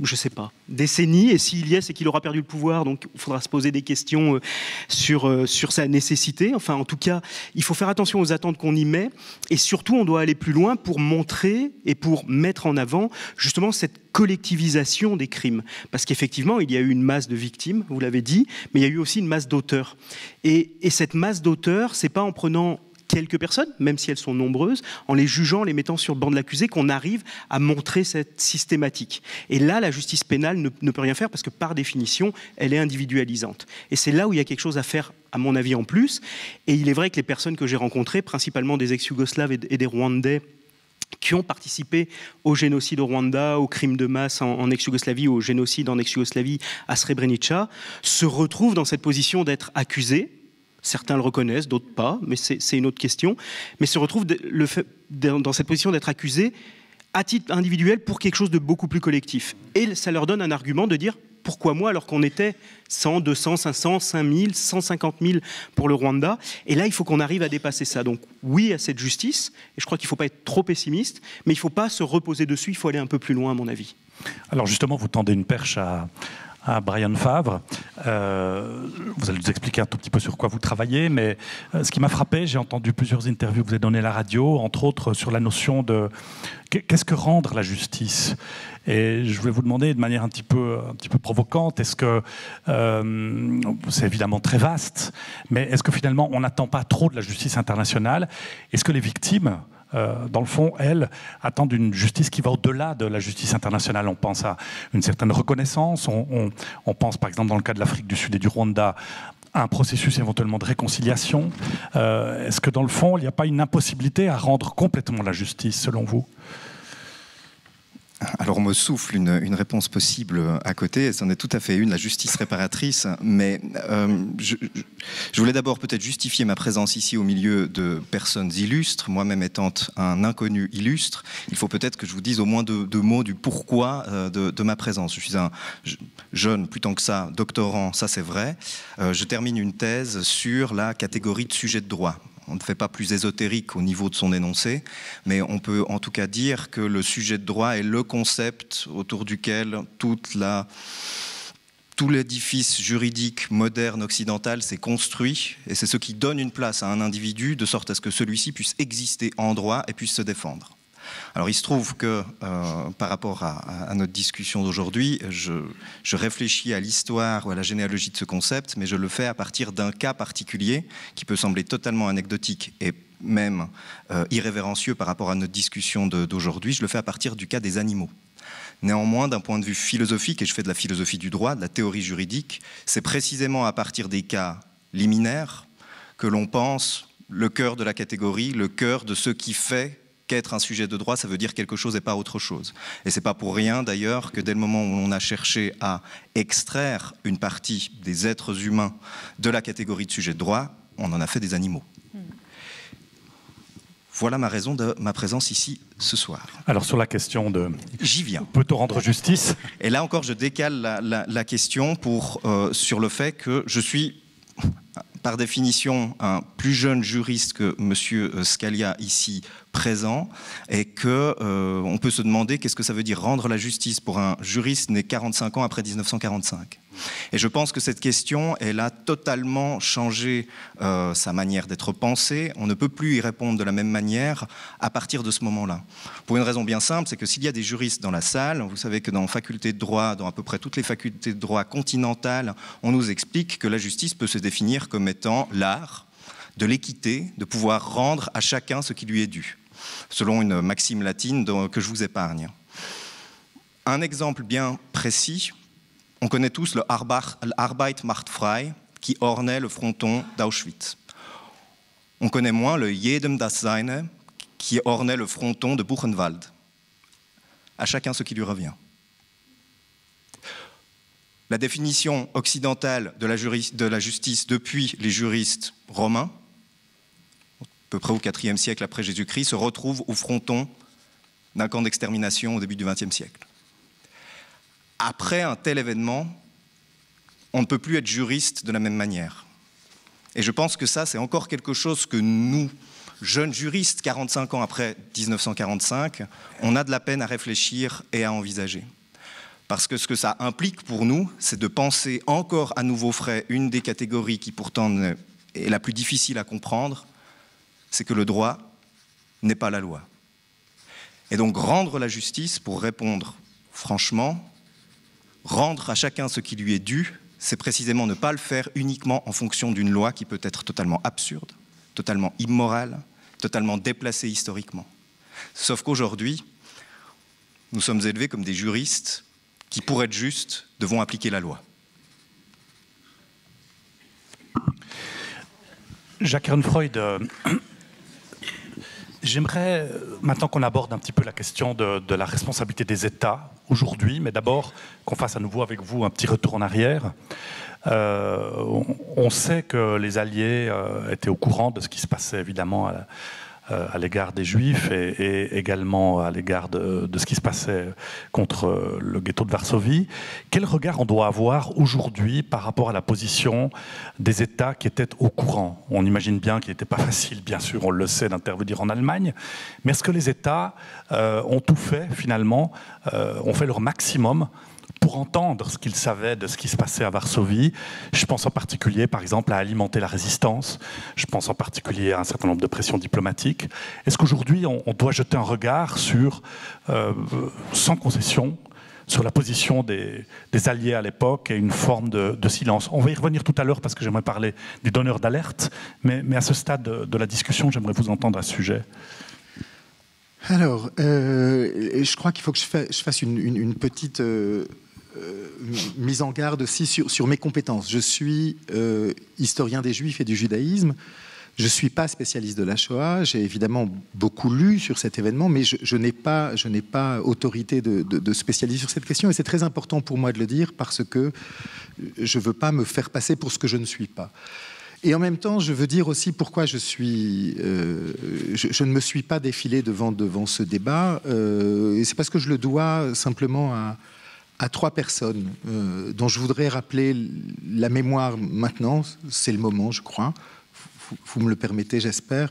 S7: je ne sais pas, décennies, et s'il y est, c'est qu'il aura perdu le pouvoir, donc il faudra se poser des questions sur sa nécessité. Enfin, en tout cas, il faut faire attention aux attentes qu'on y met, et surtout, on doit aller plus loin pour montrer et pour mettre en avant justement cette collectivisation des crimes. Parce qu'effectivement, il y a eu une masse de victimes, vous l'avez dit, mais il y a eu aussi une masse d'auteurs. Et cette masse d'auteurs, c'est pas en prenant quelques personnes, même si elles sont nombreuses, en les jugeant, en les mettant sur le banc de l'accusé, qu'on arrive à montrer cette systématique. Et là, la justice pénale ne peut rien faire parce que, par définition, elle est individualisante. Et c'est là où il y a quelque chose à faire, à mon avis, en plus. Et il est vrai que les personnes que j'ai rencontrées, principalement des ex-Yougoslaves et des Rwandais, qui ont participé au génocide au Rwanda, au crime de masse en ex-Yougoslavie, au génocide en ex-Yougoslavie à Srebrenica, se retrouvent dans cette position d'être accusés. Certains le reconnaissent, d'autres pas, mais c'est une autre question. Mais se retrouvent dans cette position d'être accusés à titre individuel pour quelque chose de beaucoup plus collectif. Et ça leur donne un argument de dire pourquoi moi alors qu'on était 100, 200, 500, 5000, 150 000 pour le Rwanda. Et là, il faut qu'on arrive à dépasser ça. Donc oui à cette justice, et je crois qu'il ne faut pas être trop pessimiste, mais il ne faut pas se reposer dessus, il faut aller un peu plus loin à mon avis.
S1: Alors justement, vous tendez une perche à Brian Favre. Vous allez nous expliquer un tout petit peu sur quoi vous travaillez, mais ce qui m'a frappé, j'ai entendu plusieurs interviews que vous avez données à la radio, entre autres sur la notion de qu'est-ce que rendre la justice. Et je voulais vous demander de manière un petit peu provocante, est-ce que, c'est évidemment très vaste, mais est-ce que finalement on n'attend pas trop de la justice internationale? Est-ce que les victimes, dans le fond, elles, attendent une justice qui va au-delà de la justice internationale? On pense à une certaine reconnaissance, on pense par exemple dans le cas de l'Afrique du Sud et du Rwanda à un processus éventuellement de réconciliation. Est-ce que dans le fond, il n'y a pas une impossibilité à rendre complètement la justice, selon vous?
S8: Alors on me souffle une réponse possible à côté, c'en est tout à fait une, la justice réparatrice, mais je voulais d'abord peut-être justifier ma présence ici au milieu de personnes illustres, moi-même étant un inconnu illustre. Il faut peut-être que je vous dise au moins deux mots du pourquoi de ma présence. Je suis un jeune, plus tant que ça, doctorant, ça c'est vrai. Je termine une thèse sur la catégorie de sujet de droit. On ne fait pas plus ésotérique au niveau de son énoncé, mais on peut en tout cas dire que le sujet de droit est le concept autour duquel tout l'édifice juridique moderne occidental s'est construit, et c'est ce qui donne une place à un individu de sorte à ce que celui-ci puisse exister en droit et puisse se défendre. Alors il se trouve que par rapport à notre discussion d'aujourd'hui, je réfléchis à l'histoire ou à la généalogie de ce concept, mais je le fais à partir d'un cas particulier qui peut sembler totalement anecdotique et même irrévérencieux par rapport à notre discussion d'aujourd'hui. Je le fais à partir du cas des animaux. Néanmoins, d'un point de vue philosophique, et je fais de la philosophie du droit, de la théorie juridique, c'est précisément à partir des cas liminaires que l'on pense le cœur de la catégorie, le cœur de ce qui fait qu'être un sujet de droit, ça veut dire quelque chose et pas autre chose. Et c'est pas pour rien d'ailleurs que dès le moment où on a cherché à extraire une partie des êtres humains de la catégorie de sujet de droit, on en a fait des animaux. Voilà ma raison de ma présence ici ce soir.
S1: Alors sur la question de...
S8: J'y viens.
S1: Peut-on rendre justice?
S8: Et là encore, je décale la question sur le fait que je suis, par définition, un plus jeune juriste que M. Scalia ici présent, et qu'on peut se demander qu'est-ce que ça veut dire rendre la justice pour un juriste né 45 ans après 1945. Et je pense que cette question, elle a totalement changé sa manière d'être pensée. On ne peut plus y répondre de la même manière à partir de ce moment-là. Pour une raison bien simple, c'est que s'il y a des juristes dans la salle, vous savez que dans faculté de droit, dans à peu près toutes les facultés de droit continentales, on nous explique que la justice peut se définir comme étant l'art de l'équité, de pouvoir rendre à chacun ce qui lui est dû, selon une maxime latine que je vous épargne. Un exemple bien précis, on connaît tous le Arbeit macht frei qui ornait le fronton d'Auschwitz. On connaît moins le Jedem das Seine qui ornait le fronton de Buchenwald. À chacun ce qui lui revient. La définition occidentale de la justice depuis les juristes romains, à peu près au IVe siècle après Jésus-Christ, se retrouve au fronton d'un camp d'extermination au début du XXe siècle. Après un tel événement, on ne peut plus être juriste de la même manière. Et je pense que ça, c'est encore quelque chose que nous, jeunes juristes, 45 ans après 1945, on a de la peine à réfléchir et à envisager. Parce que ce que ça implique pour nous, c'est de penser encore à nouveau frais une des catégories qui pourtant est la plus difficile à comprendre, c'est que le droit n'est pas la loi. Et donc rendre la justice, pour répondre franchement, rendre à chacun ce qui lui est dû, c'est précisément ne pas le faire uniquement en fonction d'une loi qui peut être totalement absurde, totalement immorale, totalement déplacée historiquement. Sauf qu'aujourd'hui, nous sommes élevés comme des juristes qui, pour être justes, devront appliquer la loi.
S1: Jacques Ehrenfreund, j'aimerais, maintenant qu'on aborde un petit peu la question de la responsabilité des États aujourd'hui, mais d'abord qu'on fasse à nouveau avec vous un petit retour en arrière. On sait que les Alliés étaient au courant de ce qui se passait évidemment à l'égard des Juifs et également à l'égard de ce qui se passait contre le ghetto de Varsovie. Quel regard on doit avoir aujourd'hui par rapport à la position des États qui étaient au courant? On imagine bien qu'il n'était pas facile, bien sûr, on le sait, d'intervenir en Allemagne, mais est-ce que les États ont tout fait, finalement, ont fait leur maximum pour entendre ce qu'ils savaient de ce qui se passait à Varsovie? Je pense en particulier, par exemple, à alimenter la résistance. Je pense en particulier à un certain nombre de pressions diplomatiques. Est-ce qu'aujourd'hui, on doit jeter un regard sur, sans concession, sur la position des alliés à l'époque et une forme de silence? On va y revenir tout à l'heure parce que j'aimerais parler des donneurs d'alerte, mais à ce stade de la discussion, j'aimerais vous entendre à ce sujet.
S6: Alors, je crois qu'il faut que je fasse une petite mise en garde aussi sur mes compétences. Je suis historien des Juifs et du judaïsme. Je ne suis pas spécialiste de la Shoah. J'ai évidemment beaucoup lu sur cet événement, mais je n'ai pas autorité de spécialiste sur cette question. Et c'est très important pour moi de le dire parce que je ne veux pas me faire passer pour ce que je ne suis pas. Et en même temps, je veux dire aussi pourquoi je ne me suis pas défilé devant ce débat. Et c'est parce que je le dois simplement à trois personnes dont je voudrais rappeler la mémoire maintenant. C'est le moment, je crois. Vous me le permettez, j'espère.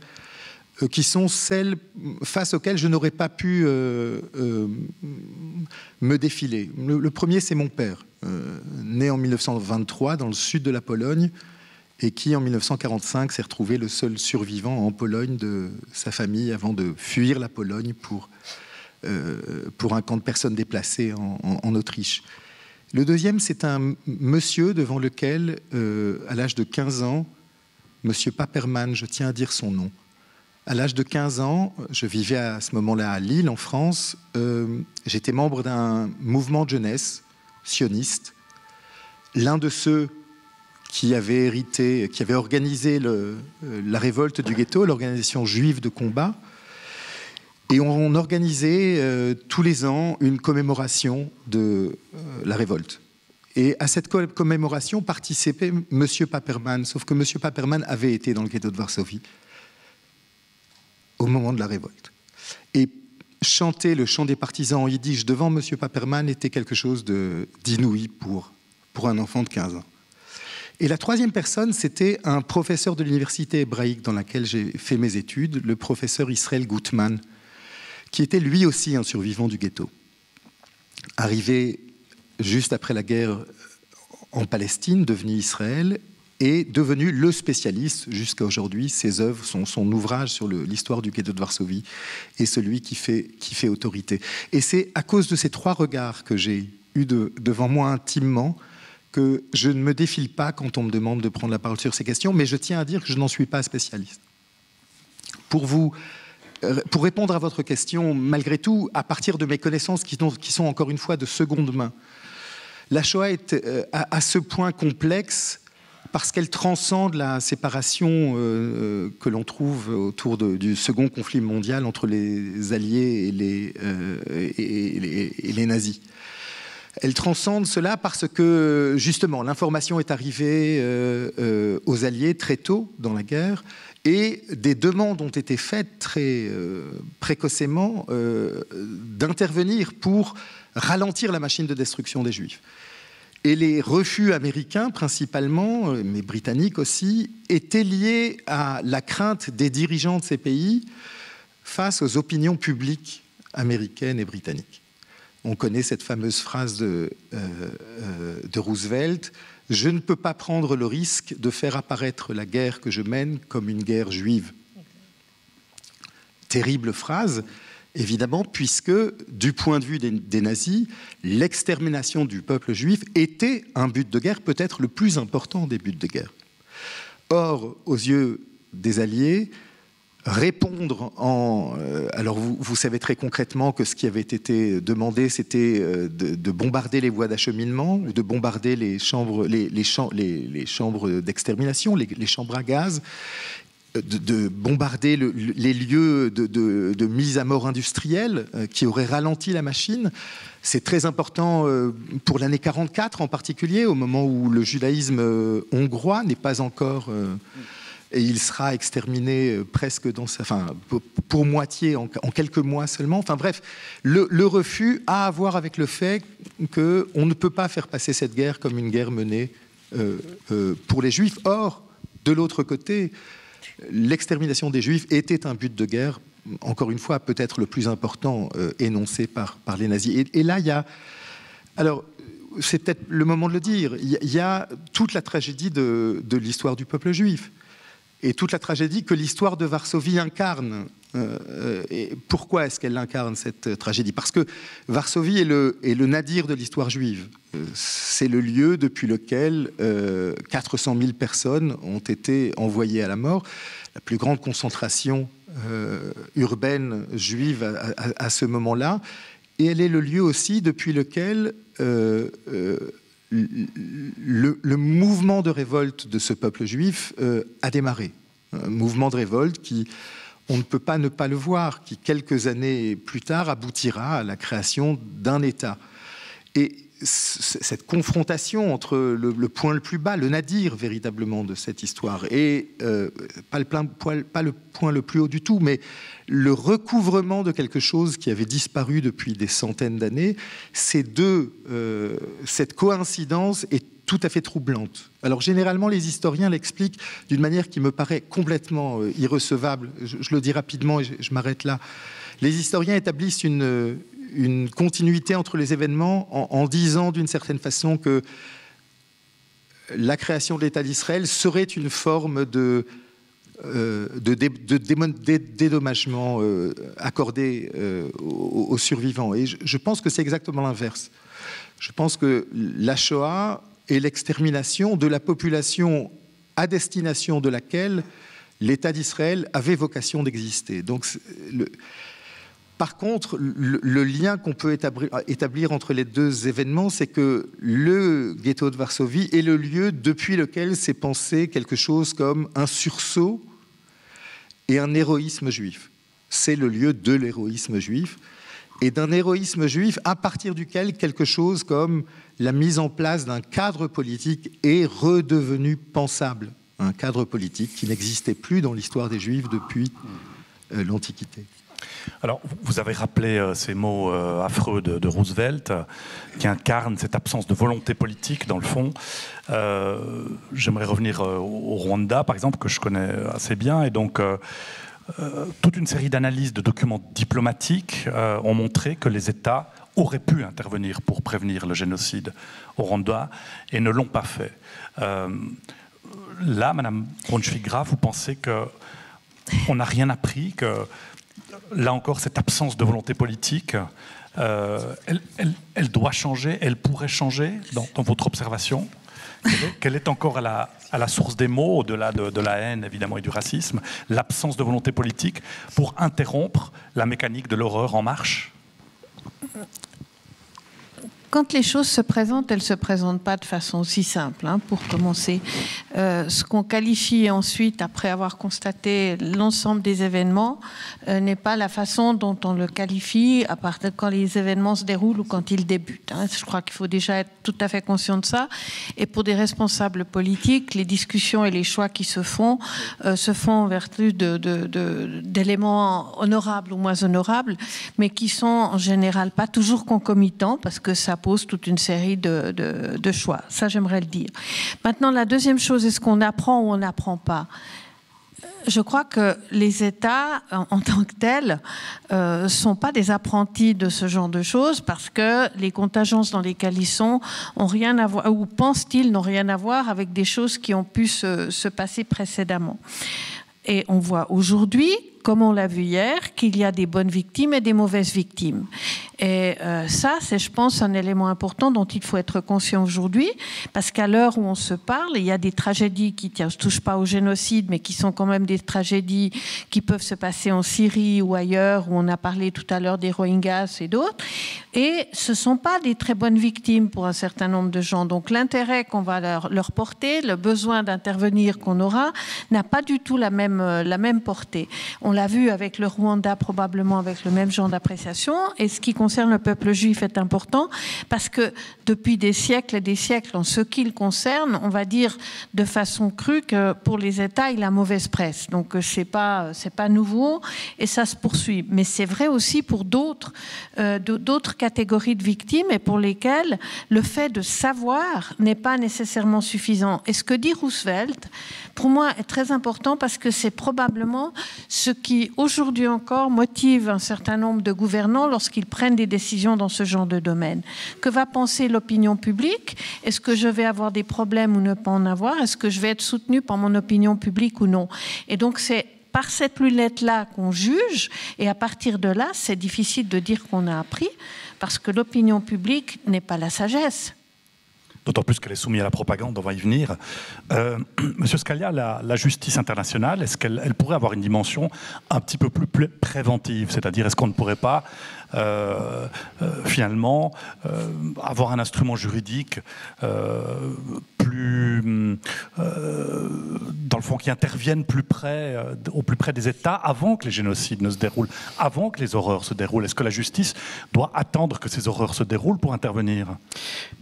S6: Qui sont celles face auxquelles je n'aurais pas pu me défiler. Le premier, c'est mon père, né en 1923 dans le sud de la Pologne, et qui, en 1945, s'est retrouvé le seul survivant en Pologne de sa famille avant de fuir la Pologne pour un camp de personnes déplacées en Autriche. Le deuxième, c'est un monsieur devant lequel, à l'âge de 15 ans, monsieur Paperman, je tiens à dire son nom, à l'âge de 15 ans, je vivais à ce moment-là à Lille, en France, j'étais membre d'un mouvement de jeunesse sioniste, l'un de ceux qui avait organisé la révolte du ghetto, l'organisation juive de combat. Et on organisait tous les ans une commémoration de la révolte. Et à cette commémoration participait M. Paperman, sauf que M. Paperman avait été dans le ghetto de Varsovie au moment de la révolte. Et chanter le chant des partisans en yiddish devant M. Paperman était quelque chose d'inouï pour un enfant de 15 ans. Et la troisième personne, c'était un professeur de l'université hébraïque dans laquelle j'ai fait mes études, le professeur Israël Gutman, qui était lui aussi un survivant du ghetto. Arrivé juste après la guerre en Palestine, devenu Israël, et devenu le spécialiste jusqu'à aujourd'hui. Ses œuvres, son ouvrage sur l'histoire du ghetto de Varsovie est celui qui fait autorité. Et c'est à cause de ces trois regards que j'ai eus devant moi intimement que je ne me défile pas quand on me demande de prendre la parole sur ces questions, mais je tiens à dire que je n'en suis pas spécialiste. Pour répondre à votre question, malgré tout, à partir de mes connaissances qui sont encore une fois de seconde main, la Shoah est à ce point complexe parce qu'elle transcende la séparation que l'on trouve autour du second conflit mondial entre les Alliés et les nazis. Elle transcende cela parce que, justement, l'information est arrivée aux Alliés très tôt dans la guerre et des demandes ont été faites très précocement d'intervenir pour ralentir la machine de destruction des Juifs. Et les refus américains, principalement, mais britanniques aussi, étaient liés à la crainte des dirigeants de ces pays face aux opinions publiques américaines et britanniques. On connaît cette fameuse phrase de Roosevelt « Je ne peux pas prendre le risque de faire apparaître la guerre que je mène comme une guerre juive ». Terrible phrase, évidemment, puisque, du point de vue des nazis, l'extermination du peuple juif était un but de guerre, peut-être le plus important des buts de guerre. Or, aux yeux des Alliés, répondre alors vous savez très concrètement que ce qui avait été demandé, c'était de bombarder les voies d'acheminement ou de bombarder les chambres d'extermination, les chambres à gaz, de bombarder les lieux de mise à mort industrielle qui auraient ralenti la machine. C'est très important pour l'année 44 en particulier, au moment où le judaïsme hongrois n'est pas encore et il sera exterminé presque pour moitié en quelques mois seulement. Enfin bref, le refus a à voir avec le fait qu'on ne peut pas faire passer cette guerre comme une guerre menée pour les Juifs. Or, de l'autre côté, l'extermination des Juifs était un but de guerre, encore une fois, peut-être le plus important énoncé par les nazis. Et là, il y a... Alors, c'est peut-être le moment de le dire, il y a toute la tragédie de l'histoire du peuple juif et toute la tragédie que l'histoire de Varsovie incarne. Et pourquoi est-ce qu'elle incarne cette tragédie? Parce que Varsovie est le nadir de l'histoire juive. C'est le lieu depuis lequel 400 000 personnes ont été envoyées à la mort, la plus grande concentration urbaine juive à ce moment-là. Et elle est le lieu aussi depuis lequel le mouvement de révolte de ce peuple juif a démarré. Un mouvement de révolte qui, on ne peut pas ne pas le voir, qui quelques années plus tard aboutira à la création d'un État. Et cette confrontation entre le point le plus bas, le nadir véritablement de cette histoire, et pas le point le plus haut du tout, mais le recouvrement de quelque chose qui avait disparu depuis des centaines d'années, cette coïncidence est tout à fait troublante. Alors généralement, les historiens l'expliquent d'une manière qui me paraît complètement irrecevable. Je le dis rapidement et je m'arrête là. Les historiens établissent une continuité entre les événements en disant d'une certaine façon que la création de l'État d'Israël serait une forme de dédommagement accordé aux survivants. Et je pense que c'est exactement l'inverse. Je pense que la Shoah est l'extermination de la population à destination de laquelle l'État d'Israël avait vocation d'exister. Donc, par contre, le lien qu'on peut établir entre les deux événements, c'est que le ghetto de Varsovie est le lieu depuis lequel s'est pensé quelque chose comme un sursaut et un héroïsme juif. C'est le lieu de l'héroïsme juif et d'un héroïsme juif à partir duquel quelque chose comme la mise en place d'un cadre politique est redevenu pensable. Un cadre politique qui n'existait plus dans l'histoire des Juifs depuis l'Antiquité.
S1: Alors, vous avez rappelé ces mots affreux de Roosevelt, qui incarnent cette absence de volonté politique, dans le fond. J'aimerais revenir au Rwanda, par exemple, que je connais assez bien. Et donc, toute une série d'analyses de documents diplomatiques ont montré que les États auraient pu intervenir pour prévenir le génocide au Rwanda et ne l'ont pas fait. Là, Madame Braunschweig-Graf, vous pensez qu'on n'a rien appris, que là encore, cette absence de volonté politique, elle doit changer, elle pourrait changer dans votre observation? Quelle est encore à la source des maux, au-delà de la haine évidemment et du racisme, l'absence de volonté politique pour interrompre la mécanique de l'horreur en marche?
S5: Quand les choses se présentent, elles ne se présentent pas de façon aussi simple, pour commencer. Ce qu'on qualifie ensuite, après avoir constaté l'ensemble des événements, n'est pas la façon dont on le qualifie à part quand les événements se déroulent ou quand ils débutent. Je crois qu'il faut déjà être tout à fait conscient de ça. Et pour des responsables politiques, les discussions et les choix qui se font en vertu d'éléments honorables ou moins honorables, mais qui sont en général pas toujours concomitants, parce que ça pose toute une série de choix. Ça, j'aimerais le dire. Maintenant, la deuxième chose, est-ce qu'on apprend ou on n'apprend pas? Je crois que les États, en tant que tels, ne sont pas des apprentis de ce genre de choses, parce que les contingences dans lesquelles ils sont n'ont rien à voir, ou pensent-ils n'ont rien à voir avec des choses qui ont pu se passer précédemment. Et on voit aujourd'hui, comme on l'a vu hier, qu'il y a des bonnes victimes et des mauvaises victimes. Et ça, c'est, je pense, un élément important dont il faut être conscient aujourd'hui, parce qu'à l'heure où on se parle, il y a des tragédies qui ne touchent pas au génocide, mais qui sont quand même des tragédies qui peuvent se passer en Syrie ou ailleurs, où on a parlé tout à l'heure des Rohingyas et d'autres. Et ce ne sont pas des très bonnes victimes pour un certain nombre de gens. Donc l'intérêt qu'on va leur porter, le besoin d'intervenir qu'on aura, n'a pas du tout la même portée. On l'a vu avec le Rwanda, probablement avec le même genre d'appréciation. Et ce qui concerne le peuple juif est important parce que depuis des siècles et des siècles, en ce qui le concerne, on va dire de façon crue que pour les États, il a mauvaise presse. Donc c'est pas nouveau et ça se poursuit. Mais c'est vrai aussi pour d'autres catégories de victimes et pour lesquelles le fait de savoir n'est pas nécessairement suffisant. Et ce que dit Roosevelt, pour moi, est très important parce que c'est probablement ce qui, aujourd'hui encore, motive un certain nombre de gouvernants lorsqu'ils prennent des décisions dans ce genre de domaine. Que va penser l'opinion publique? Est-ce que je vais avoir des problèmes ou ne pas en avoir? Est-ce que je vais être soutenu par mon opinion publique ou non? Et donc, c'est par cette lunette-là qu'on juge, et à partir de là, c'est difficile de dire qu'on a appris, parce que l'opinion publique n'est pas la sagesse.
S1: D'autant plus qu'elle est soumise à la propagande, on va y venir. Monsieur Scalia, la justice internationale, est-ce qu'elle pourrait avoir une dimension un petit peu plus préventive? C'est-à-dire, est-ce qu'on ne pourrait pas finalement avoir un instrument juridique plus, dans le fond, qui intervienne au plus près des États avant que les génocides ne se déroulent, avant que les horreurs se déroulent? Est-ce que la justice doit attendre que ces horreurs se déroulent pour intervenir?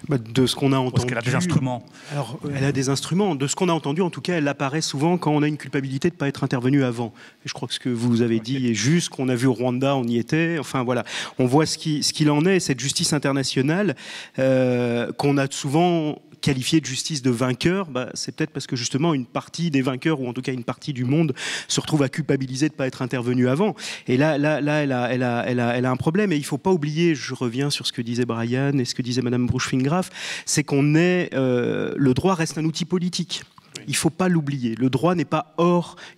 S7: De ce qu'on a entendu...
S1: Parce qu'elle a des instruments.
S7: Alors, elle a des instruments. De ce qu'on a entendu, en tout cas, elle apparaît souvent quand on a une culpabilité de ne pas être intervenu avant. Et je crois que ce que vous avez dit est juste, qu'on a vu au Rwanda, on y était. Enfin, voilà. On voit ce qu'il en est. Cette justice internationale qu'on a souvent qualifiée de justice de vainqueur, c'est peut-être parce que justement une partie des vainqueurs, ou en tout cas une partie du monde, se retrouve à culpabiliser de ne pas être intervenu avant. Et là elle a un problème. Et il ne faut pas oublier, je reviens sur ce que disait Brian et ce que disait Madame Bruch-Fingraf, c'est qu'on est... le droit reste un outil politique. Il ne faut pas l'oublier. Le droit n'est pas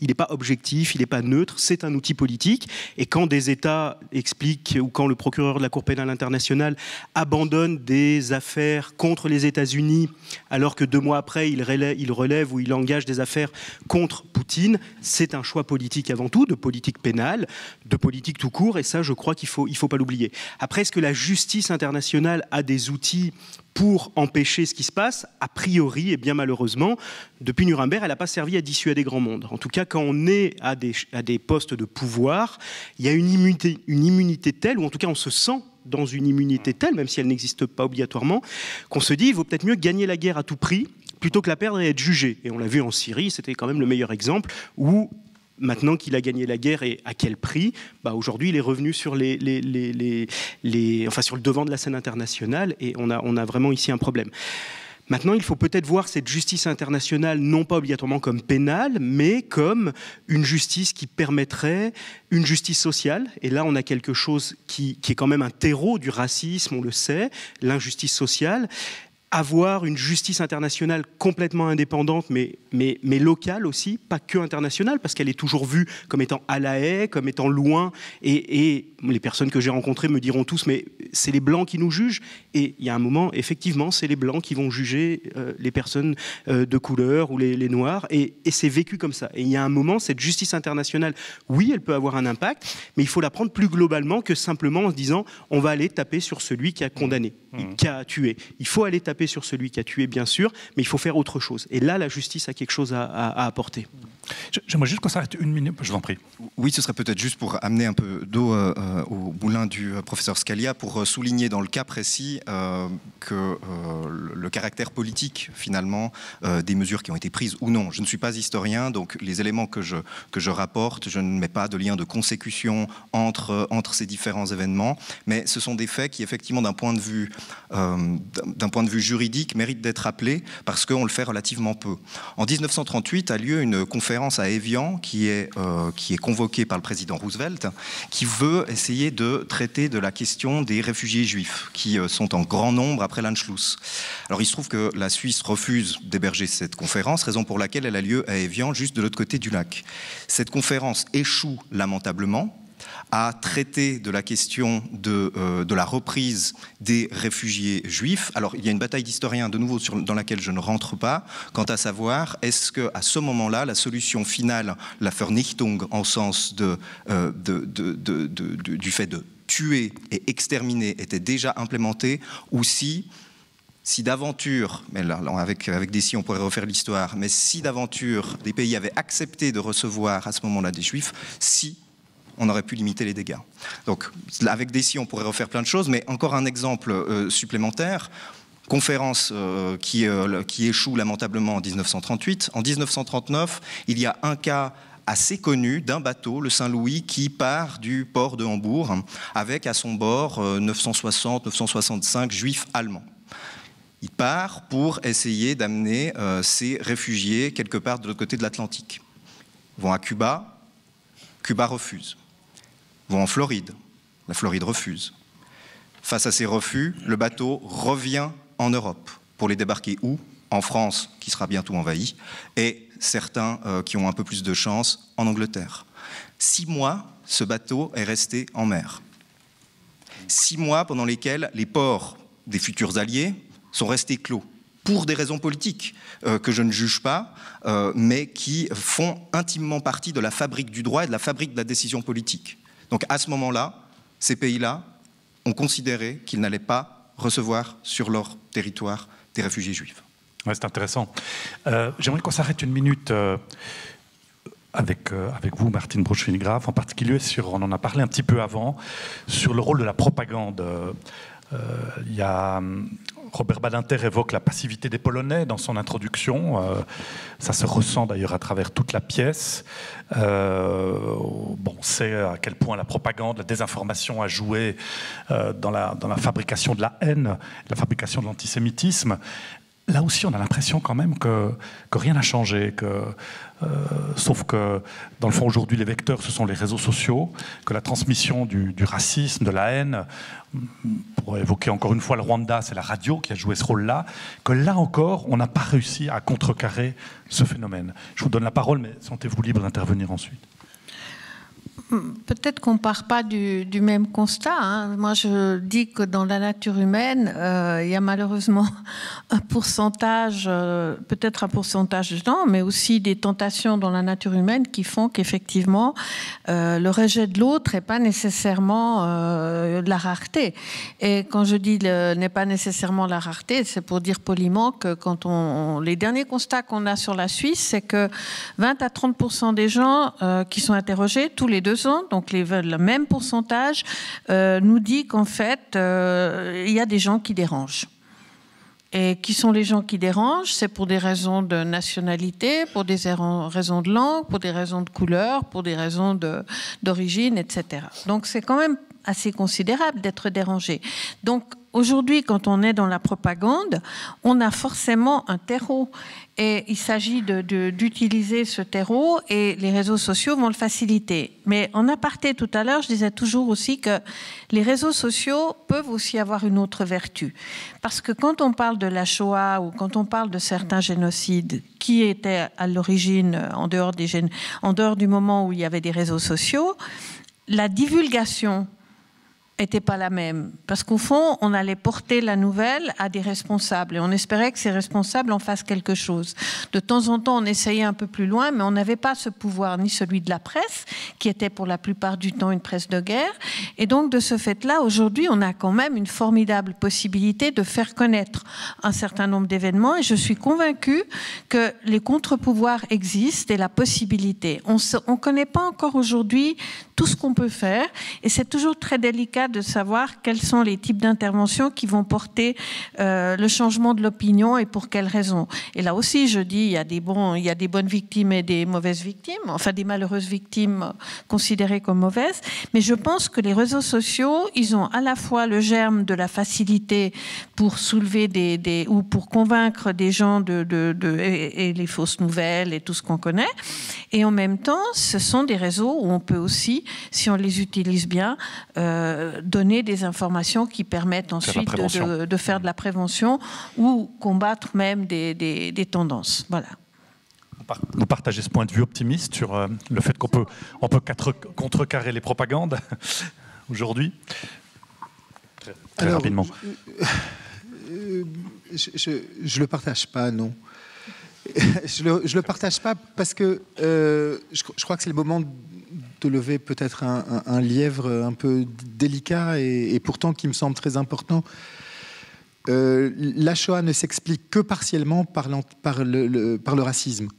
S7: il n'est pas objectif, il n'est pas neutre, c'est un outil politique. Et quand des États expliquent, ou quand le procureur de la Cour pénale internationale abandonne des affaires contre les États-Unis, alors que 2 mois après, il relève ou il engage des affaires contre Poutine, c'est un choix politique avant tout, de politique pénale, de politique tout court, et ça, je crois qu'il faut pas l'oublier. Après, est-ce que la justice internationale a des outils pour empêcher ce qui se passe? A priori, et bien malheureusement, depuis Nuremberg, elle n'a pas servi à dissuader grand monde. En tout cas, quand on est à des postes de pouvoir, il y a une immunité telle, ou en tout cas on se sent dans une immunité telle, même si elle n'existe pas obligatoirement, qu'on se dit il vaut peut-être mieux gagner la guerre à tout prix plutôt que la perdre et être jugé. Et on l'a vu en Syrie, c'était quand même le meilleur exemple, où maintenant qu'il a gagné la guerre, et à quel prix, aujourd'hui il est revenu sur sur le devant de la scène internationale, et on a vraiment ici un problème. Maintenant, il faut peut-être voir cette justice internationale non pas obligatoirement comme pénale, mais comme une justice qui permettrait une justice sociale. Et là, on a quelque chose qui est quand même un terreau du racisme, on le sait, l'injustice sociale. Avoir une justice internationale complètement indépendante, mais locale aussi, pas que internationale, parce qu'elle est toujours vue comme étant à la haie, comme étant loin, et les personnes que j'ai rencontrées me diront tous, mais c'est les Blancs qui nous jugent, et il y a un moment, effectivement, c'est les Blancs qui vont juger les personnes de couleur ou les Noirs, et c'est vécu comme ça. Et il y a un moment, cette justice internationale, oui, elle peut avoir un impact, mais il faut la prendre plus globalement que simplement en se disant, on va aller taper sur celui qui a condamné, qui a tué. Il faut aller taper sur celui qui a tué, bien sûr, mais il faut faire autre chose. Et là, la justice a quelque chose à apporter.
S1: J'aimerais juste qu'on s'arrête 1 minute, je vous en prie.
S8: Oui, ce serait peut-être juste pour amener un peu d'eau au moulin du professeur Scalia, pour souligner dans le cas précis que le caractère politique, finalement, des mesures qui ont été prises ou non. Je ne suis pas historien, donc les éléments que je rapporte, je ne mets pas de lien de consécution entre ces différents événements, mais ce sont des faits qui, effectivement, d'un point de vue juridique, méritent d'être rappelés parce qu'on le fait relativement peu. En 1938 a lieu une conférence à Évian qui est convoquée par le président Roosevelt, qui veut essayer de traiter de la question des réfugiés juifs qui sont en grand nombre après l'Anschluss. Alors il se trouve que la Suisse refuse d'héberger cette conférence, raison pour laquelle elle a lieu à Évian, juste de l'autre côté du lac. Cette conférence échoue lamentablement à traiter de la question de la reprise des réfugiés juifs. Alors, il y a une bataille d'historiens, de nouveau, dans laquelle je ne rentre pas, quant à savoir, est-ce qu'à ce moment-là, la solution finale, la Vernichtung, en sens du fait de tuer et exterminer étaient déjà implémentés, ou si d'aventure, mais là, avec des si on pourrait refaire l'histoire, mais si d'aventure des pays avaient accepté de recevoir à ce moment-là des Juifs, si on aurait pu limiter les dégâts. Donc avec des si on pourrait refaire plein de choses, mais encore un exemple supplémentaire. Conférence qui échoue lamentablement en 1938. En 1939, il y a un cas assez connu d'un bateau, le Saint-Louis, qui part du port de Hambourg avec à son bord 960-965 juifs allemands. Il part pour essayer d'amener ces réfugiés quelque part de l'autre côté de l'Atlantique. Ils vont à Cuba, Cuba refuse. Ils vont en Floride, la Floride refuse. Face à ces refus, le bateau revient en Europe pour les débarquer où ? En France, qui sera bientôt envahie, et certains qui ont un peu plus de chance, en Angleterre. 6 mois, ce bateau est resté en mer. 6 mois pendant lesquels les ports des futurs alliés sont restés clos, pour des raisons politiques que je ne juge pas, mais qui font intimement partie de la fabrique du droit et de la fabrique de la décision politique. Donc à ce moment-là, ces pays-là ont considéré qu'ils n'allaient pas recevoir sur leur territoire des réfugiés juifs.
S1: Ouais, c'est intéressant. J'aimerais qu'on s'arrête une minute avec vous, Martine Broch-Wennegrave, en particulier on en a parlé un petit peu avant, sur le rôle de la propagande. Il y a Robert Badinter évoque la passivité des Polonais dans son introduction. Ça se ressent d'ailleurs à travers toute la pièce. On sait à quel point la propagande, la désinformation a joué dans la fabrication de la haine, la fabrication de l'antisémitisme. Là aussi, on a l'impression quand même que rien n'a changé, sauf que, dans le fond, aujourd'hui, les vecteurs, ce sont les réseaux sociaux, que la transmission du racisme, de la haine, pour évoquer encore une fois le Rwanda, c'est la radio qui a joué ce rôle-là, que là encore, on n'a pas réussi à contrecarrer ce phénomène. Je vous donne la parole, mais sentez-vous libre d'intervenir ensuite.
S5: Peut-être qu'on ne part pas du même constat. Hein. Moi, je dis que dans la nature humaine, il y a malheureusement un pourcentage, peut-être un pourcentage de gens, mais aussi des tentations dans la nature humaine qui font qu'effectivement, le rejet de l'autre n'est pas nécessairement de la rareté. Et quand je dis n'est pas nécessairement la rareté, c'est pour dire poliment que quand les derniers constats qu'on a sur la Suisse, c'est que 20 à 30% des gens qui sont interrogés tous les 2 ans, donc le même pourcentage, nous dit qu'en fait, il y a des gens qui dérangent. Et qui sont les gens qui dérangent? C'est pour des raisons de nationalité, pour des raisons de langue, pour des raisons de couleur, pour des raisons d'origine, etc. Donc c'est quand même assez considérable d'être dérangé. Donc aujourd'hui, quand on est dans la propagande, on a forcément un terreau. Et il s'agit d'utiliser ce terreau et les réseaux sociaux vont le faciliter. Mais en aparté tout à l'heure, je disais toujours aussi que les réseaux sociaux peuvent aussi avoir une autre vertu. Parce que quand on parle de la Shoah ou quand on parle de certains génocides qui étaient à l'origine, en dehors du moment où il y avait des réseaux sociaux, la divulgation n'était pas la même. Parce qu'au fond, on allait porter la nouvelle à des responsables et on espérait que ces responsables en fassent quelque chose. De temps en temps, on essayait un peu plus loin, mais on n'avait pas ce pouvoir, ni celui de la presse, qui était pour la plupart du temps une presse de guerre. Et donc, de ce fait-là, aujourd'hui, on a quand même une formidable possibilité de faire connaître un certain nombre d'événements et je suis convaincue que les contre-pouvoirs existent et la possibilité. On ne connaît pas encore aujourd'hui tout ce qu'on peut faire et c'est toujours très délicat de savoir quels sont les types d'interventions qui vont porter le changement de l'opinion et pour quelles raisons. Et là aussi, je dis, il y a des bonnes victimes et des mauvaises victimes, enfin des malheureuses victimes considérées comme mauvaises, mais je pense que les réseaux sociaux, ils ont à la fois le germe de la facilité pour soulever ou pour convaincre des gens et les fausses nouvelles et tout ce qu'on connaît, et en même temps, ce sont des réseaux où on peut aussi, si on les utilise bien, donner des informations qui permettent ensuite de faire de la prévention ou combattre même des tendances. Voilà.
S1: Vous partagez ce point de vue optimiste sur le fait qu'on peut contrecarrer les propagandes aujourd'hui? Très rapidement.
S6: Je le partage pas, non. Je le partage pas parce que je crois que c'est le moment de lever peut-être un lièvre un peu délicat et pourtant qui me semble très important. La Shoah ne s'explique que partiellement par le racisme.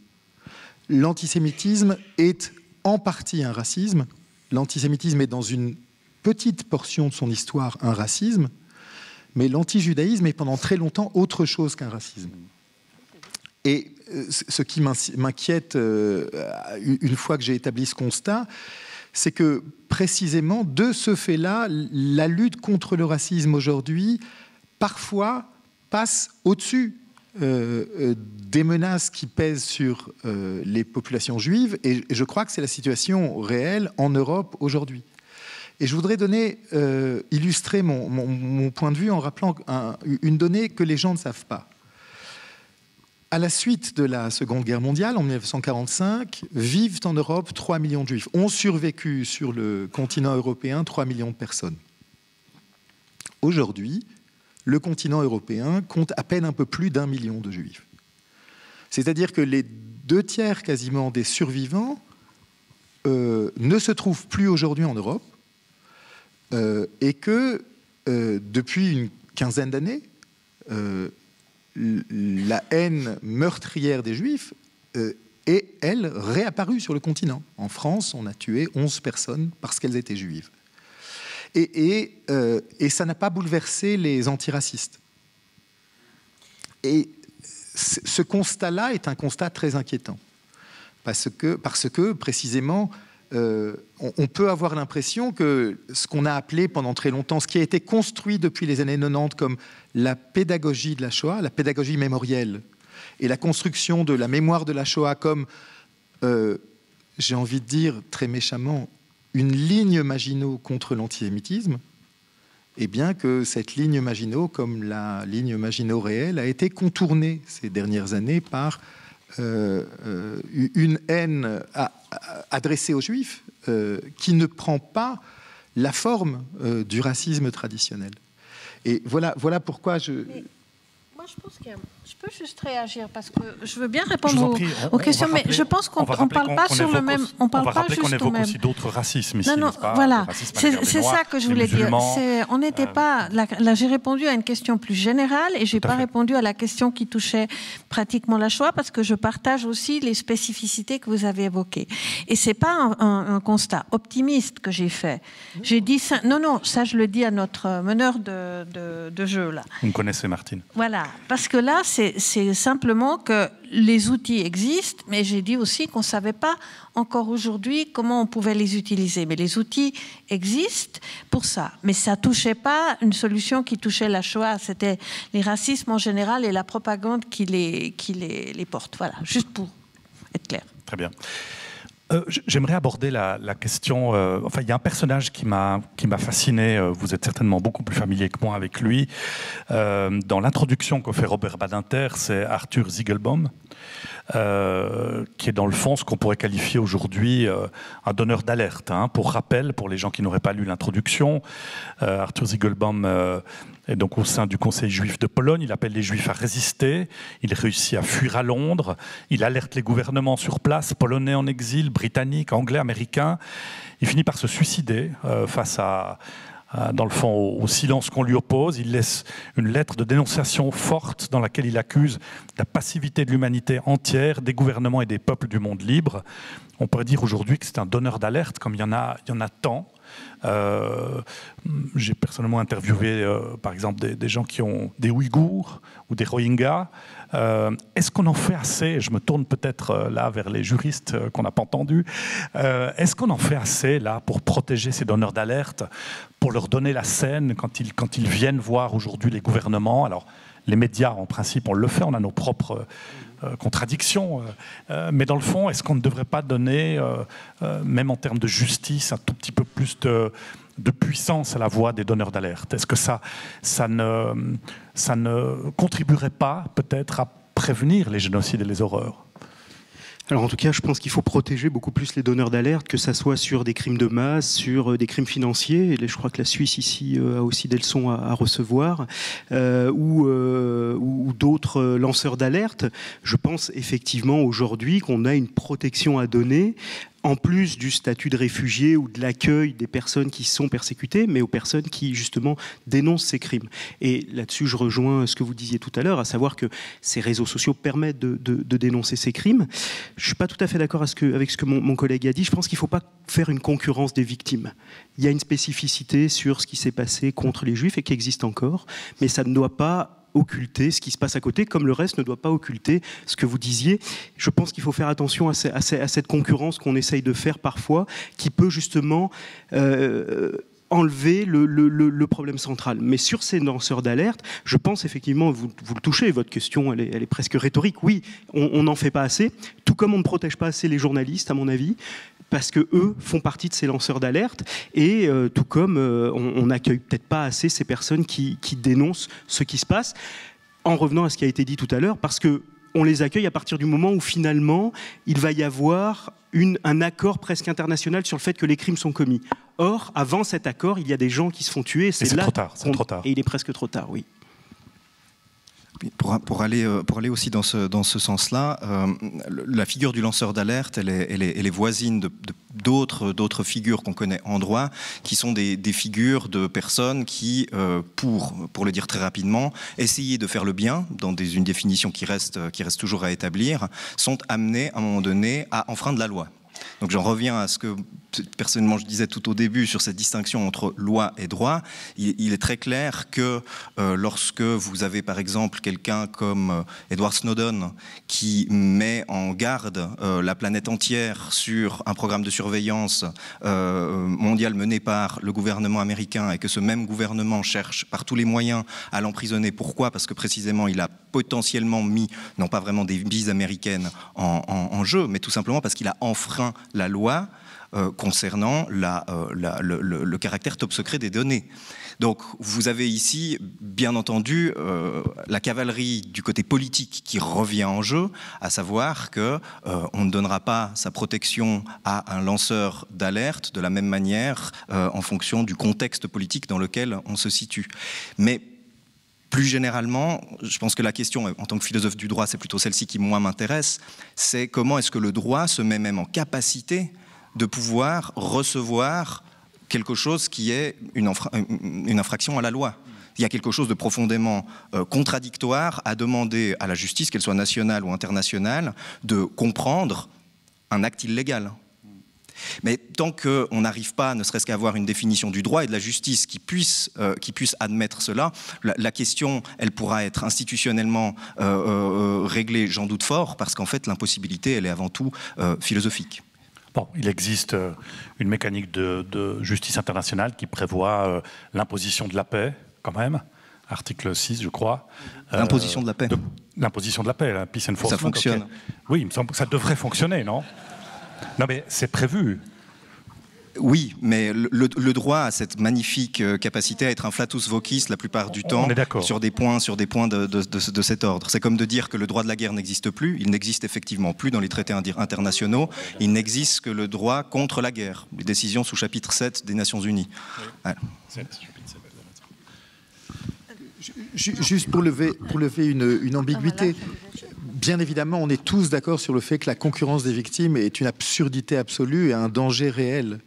S6: L'antisémitisme est en partie un racisme. L'antisémitisme est dans une petite portion de son histoire un racisme, mais l'antijudaïsme est pendant très longtemps autre chose qu'un racisme. Et ce qui m'inquiète une fois que j'ai établi ce constat, c'est que précisément de ce fait-là, la lutte contre le racisme aujourd'hui, parfois, passe au-dessus des menaces qui pèsent sur les populations juives. Et je crois que c'est la situation réelle en Europe aujourd'hui. Et je voudrais illustrer mon point de vue en rappelant une donnée que les gens ne savent pas. À la suite de la Seconde Guerre mondiale, en 1945, vivent en Europe 3 millions de juifs. Ont survécu sur le continent européen 3 millions de personnes. Aujourd'hui, le continent européen compte à peine un peu plus d'1 million de juifs. C'est-à-dire que les 2 tiers quasiment des survivants ne se trouvent plus aujourd'hui en Europe et que depuis une quinzaine d'années, la haine meurtrière des Juifs est, elle, réapparue sur le continent. En France, on a tué 11 personnes parce qu'elles étaient juives. Et ça n'a pas bouleversé les antiracistes. Et ce constat-là est un constat très inquiétant. Parce que précisément, on peut avoir l'impression que ce qu'on a appelé pendant très longtemps, ce qui a été construit depuis les années 90 comme la pédagogie de la Shoah, la pédagogie mémorielle, et la construction de la mémoire de la Shoah comme, j'ai envie de dire très méchamment, une ligne Maginot contre l'antisémitisme, et bien que cette ligne Maginot, comme la ligne Maginot réelle, a été contournée ces dernières années par une haine adressée aux Juifs qui ne prend pas la forme du racisme traditionnel. Et voilà pourquoi
S5: Moi, je pense que je peux juste réagir parce que je veux bien répondre aux questions, mais je pense qu'on ne parle pas sur le même. On parle pas juste
S1: qu'on évoque
S5: au même.
S1: aussi d'autres racismes ici.
S5: Non, voilà. C'est ça que je voulais dire. On n'était pas. Là, j'ai répondu à une question plus générale et j'ai pas répondu à la question qui touchait pratiquement la Shoah parce que je partage aussi les spécificités que vous avez évoquées. Et c'est pas un constat optimiste que j'ai fait. J'ai dit ça. Non, ça je le dis à notre meneur de jeu là.
S1: Vous me connaissez, Martine.
S5: Voilà, parce que là, c'est simplement que les outils existent, mais j'ai dit aussi qu'on ne savait pas encore aujourd'hui comment on pouvait les utiliser. Mais les outils existent pour ça. Mais ça ne touchait pas une solution qui touchait la Shoah. C'était les racismes en général et la propagande qui les porte. Voilà, juste pour être clair.
S1: Très bien. J'aimerais aborder la question. Enfin, il y a un personnage qui m'a fasciné. Vous êtes certainement beaucoup plus familier que moi avec lui. Dans l'introduction que fait Robert Badinter, c'est Arthur Ziegelbaum, qui est dans le fond ce qu'on pourrait qualifier aujourd'hui un donneur d'alerte. Pour rappel, pour les gens qui n'auraient pas lu l'introduction, Arthur Ziegelbaum est donc au sein du Conseil juif de Pologne. Il appelle les Juifs à résister. Il réussit à fuir à Londres. Il alerte les gouvernements sur place, polonais en exil, britanniques, anglais, américains. Il finit par se suicider face dans le fond, au silence qu'on lui oppose. Il laisse une lettre de dénonciation forte dans laquelle il accuse la passivité de l'humanité entière, des gouvernements et des peuples du monde libre. On pourrait dire aujourd'hui que c'est un donneur d'alerte, comme il y en a tant. J'ai personnellement interviewé par exemple des gens qui ont des Ouïghours ou des Rohingyas. Est-ce qu'on en fait assez? Je me tourne peut-être là vers les juristes qu'on n'a pas entendus. Est-ce qu'on en fait assez là pour protéger ces donneurs d'alerte, pour leur donner la scène quand ils viennent voir aujourd'hui les gouvernements? Alors les médias, en principe, on le fait, on a nos propres contradictions, mais dans le fond, est-ce qu'on ne devrait pas donner, même en termes de justice, un tout petit peu plus de puissance à la voix des donneurs d'alerte? Est-ce que ça ne contribuerait pas peut-être à prévenir les génocides et les horreurs?
S7: Alors en tout cas, je pense qu'il faut protéger beaucoup plus les donneurs d'alerte, que ça soit sur des crimes de masse, sur des crimes financiers. Et je crois que la Suisse ici a aussi des leçons à recevoir, ou d'autres lanceurs d'alerte. Je pense effectivement aujourd'hui qu'on a une protection à donner en plus du statut de réfugié ou de l'accueil des personnes qui sont persécutées, mais aux personnes qui, justement, dénoncent ces crimes. Et là-dessus, je rejoins ce que vous disiez tout à l'heure, à savoir que ces réseaux sociaux permettent de dénoncer ces crimes. Je ne suis pas tout à fait d'accord avec ce que mon collègue a dit. Je pense qu'il ne faut pas faire une concurrence des victimes. Il y a une spécificité sur ce qui s'est passé contre les Juifs et qui existe encore, mais ça ne doit pas occulter ce qui se passe à côté, comme le reste ne doit pas occulter ce que vous disiez. Je pense qu'il faut faire attention à cette concurrence qu'on essaye de faire parfois, qui peut justement enlever le problème central. Mais sur ces lanceurs d'alerte, je pense effectivement, vous le touchez, votre question elle est presque rhétorique, oui, on n'en fait pas assez, tout comme on ne protège pas assez les journalistes, à mon avis, parce qu'eux font partie de ces lanceurs d'alerte, et tout comme on n'accueille peut-être pas assez ces personnes qui dénoncent ce qui se passe, en revenant à ce qui a été dit tout à l'heure, parce qu'on les accueille à partir du moment où finalement il va y avoir un accord presque international sur le fait que les crimes sont commis. Or, avant cet accord, il y a des gens qui se font tuer, et c'est là
S1: trop tard, c'est trop tard.
S7: Et il est presque trop tard, oui.
S8: Pour aller aussi dans ce sens-là, la figure du lanceur d'alerte, elle est voisine d'autres figures qu'on connaît en droit, qui sont des figures de personnes qui, pour le dire très rapidement, essayer de faire le bien, dans une définition qui reste toujours à établir, sont amenées à un moment donné à enfreindre la loi. Donc j'en reviens à ce que personnellement je disais tout au début sur cette distinction entre loi et droit. Il est très clair que lorsque vous avez par exemple quelqu'un comme Edward Snowden qui met en garde la planète entière sur un programme de surveillance mondial mené par le gouvernement américain, et que ce même gouvernement cherche par tous les moyens à l'emprisonner. Pourquoi ? Parce que précisément il a potentiellement mis, non pas vraiment des vies américaines en jeu, mais tout simplement parce qu'il a enfreint la loi concernant le caractère top secret des données. Donc vous avez ici, bien entendu, la cavalerie du côté politique qui revient en jeu, à savoir qu'on ne donnera pas sa protection à un lanceur d'alerte de la même manière en fonction du contexte politique dans lequel on se situe. Mais plus généralement, je pense que la question, en tant que philosophe du droit, c'est plutôt celle-ci qui, moi, m'intéresse, c'est comment est-ce que le droit se met même en capacité de pouvoir recevoir quelque chose qui est une infraction à la loi. Il y a quelque chose de profondément contradictoire à demander à la justice, qu'elle soit nationale ou internationale, de comprendre un acte illégal. Mais tant qu'on n'arrive pas, ne serait-ce qu'à avoir une définition du droit et de la justice qui puisse admettre cela, la question, elle pourra être institutionnellement réglée, j'en doute fort, parce qu'en fait, l'impossibilité, elle est avant tout philosophique.
S1: Bon, il existe une mécanique de justice internationale qui prévoit l'imposition de la paix, quand même, article 6, je crois.
S8: L'imposition de la paix.
S1: L'imposition de la paix, la peace enforcement.
S8: Ça fonctionne.
S1: Okay. Oui, il me semble que ça devrait fonctionner, non ? Non, mais c'est prévu.
S8: Oui, mais le droit a cette magnifique capacité à être un flatus vocis la plupart du temps sur des points de cet ordre. C'est comme de dire que le droit de la guerre n'existe plus. Il n'existe effectivement plus dans les traités internationaux. Il n'existe que le droit contre la guerre. Les décisions sous chapitre 7 des Nations Unies.
S1: Oui.
S8: Ouais.
S6: Juste pour lever une ambiguïté. Bien évidemment, on est tous d'accord sur le fait que la concurrence des victimes est une absurdité absolue et un danger réel.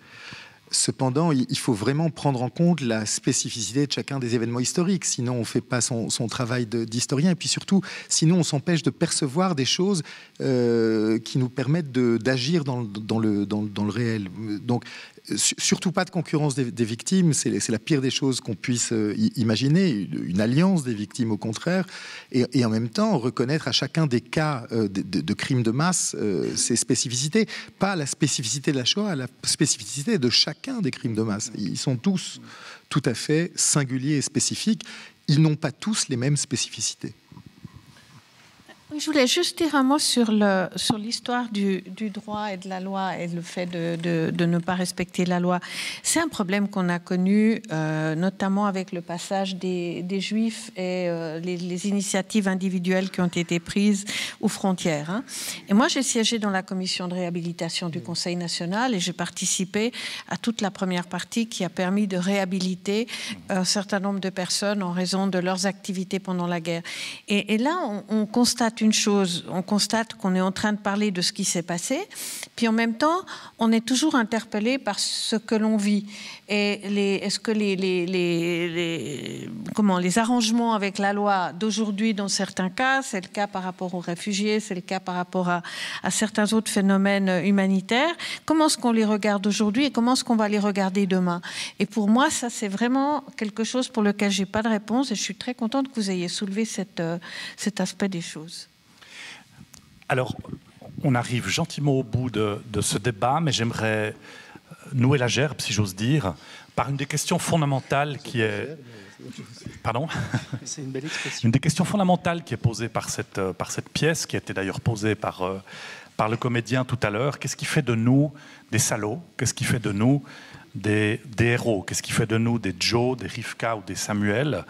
S6: Cependant, il faut vraiment prendre en compte la spécificité de chacun des événements historiques. Sinon, on ne fait pas son travail d'historien. Et puis surtout, sinon, on s'empêche de percevoir des choses qui nous permettent d'agir dans le réel. Donc, surtout pas de concurrence des victimes, c'est la pire des choses qu'on puisse imaginer, une alliance des victimes au contraire, et en même temps reconnaître à chacun des cas de crimes de masse ses spécificités, pas la spécificité de la Shoah, la spécificité de chacun des crimes de masse. Ils sont tous tout à fait singuliers et spécifiques, ils n'ont pas tous les mêmes spécificités.
S5: Je voulais juste dire un mot sur l'histoire du droit et de la loi et le fait de ne pas respecter la loi. C'est un problème qu'on a connu, notamment avec le passage des Juifs et les initiatives individuelles qui ont été prises aux frontières. Hein. Et moi, j'ai siégé dans la commission de réhabilitation du Conseil national et j'ai participé à toute la première partie qui a permis de réhabiliter un certain nombre de personnes en raison de leurs activités pendant la guerre. Et là, on constate une chose, on constate qu'on est en train de parler de ce qui s'est passé, puis en même temps, on est toujours interpellé par ce que l'on vit. Et est-ce que les arrangements avec la loi d'aujourd'hui, dans certains cas, c'est le cas par rapport aux réfugiés, c'est le cas par rapport à certains autres phénomènes humanitaires, comment est-ce qu'on les regarde aujourd'hui et comment est-ce qu'on va les regarder demain? Et pour moi, ça, c'est vraiment quelque chose pour lequel je n'ai pas de réponse et je suis très contente que vous ayez soulevé cet aspect des choses.
S1: Alors, on arrive gentiment au bout de ce débat, mais j'aimerais nouer la gerbe, si j'ose dire, par une des questions fondamentales qui est... Pardon ?
S7: C'est une belle expression.
S1: Une des questions fondamentales qui est posée par cette pièce, qui a été d'ailleurs posée par le comédien tout à l'heure. Qu'est-ce qui fait de nous des salauds? Qu'est-ce qui fait de nous des héros? Qu'est-ce qui fait de nous des Joe, des Rivka ou des Samuel?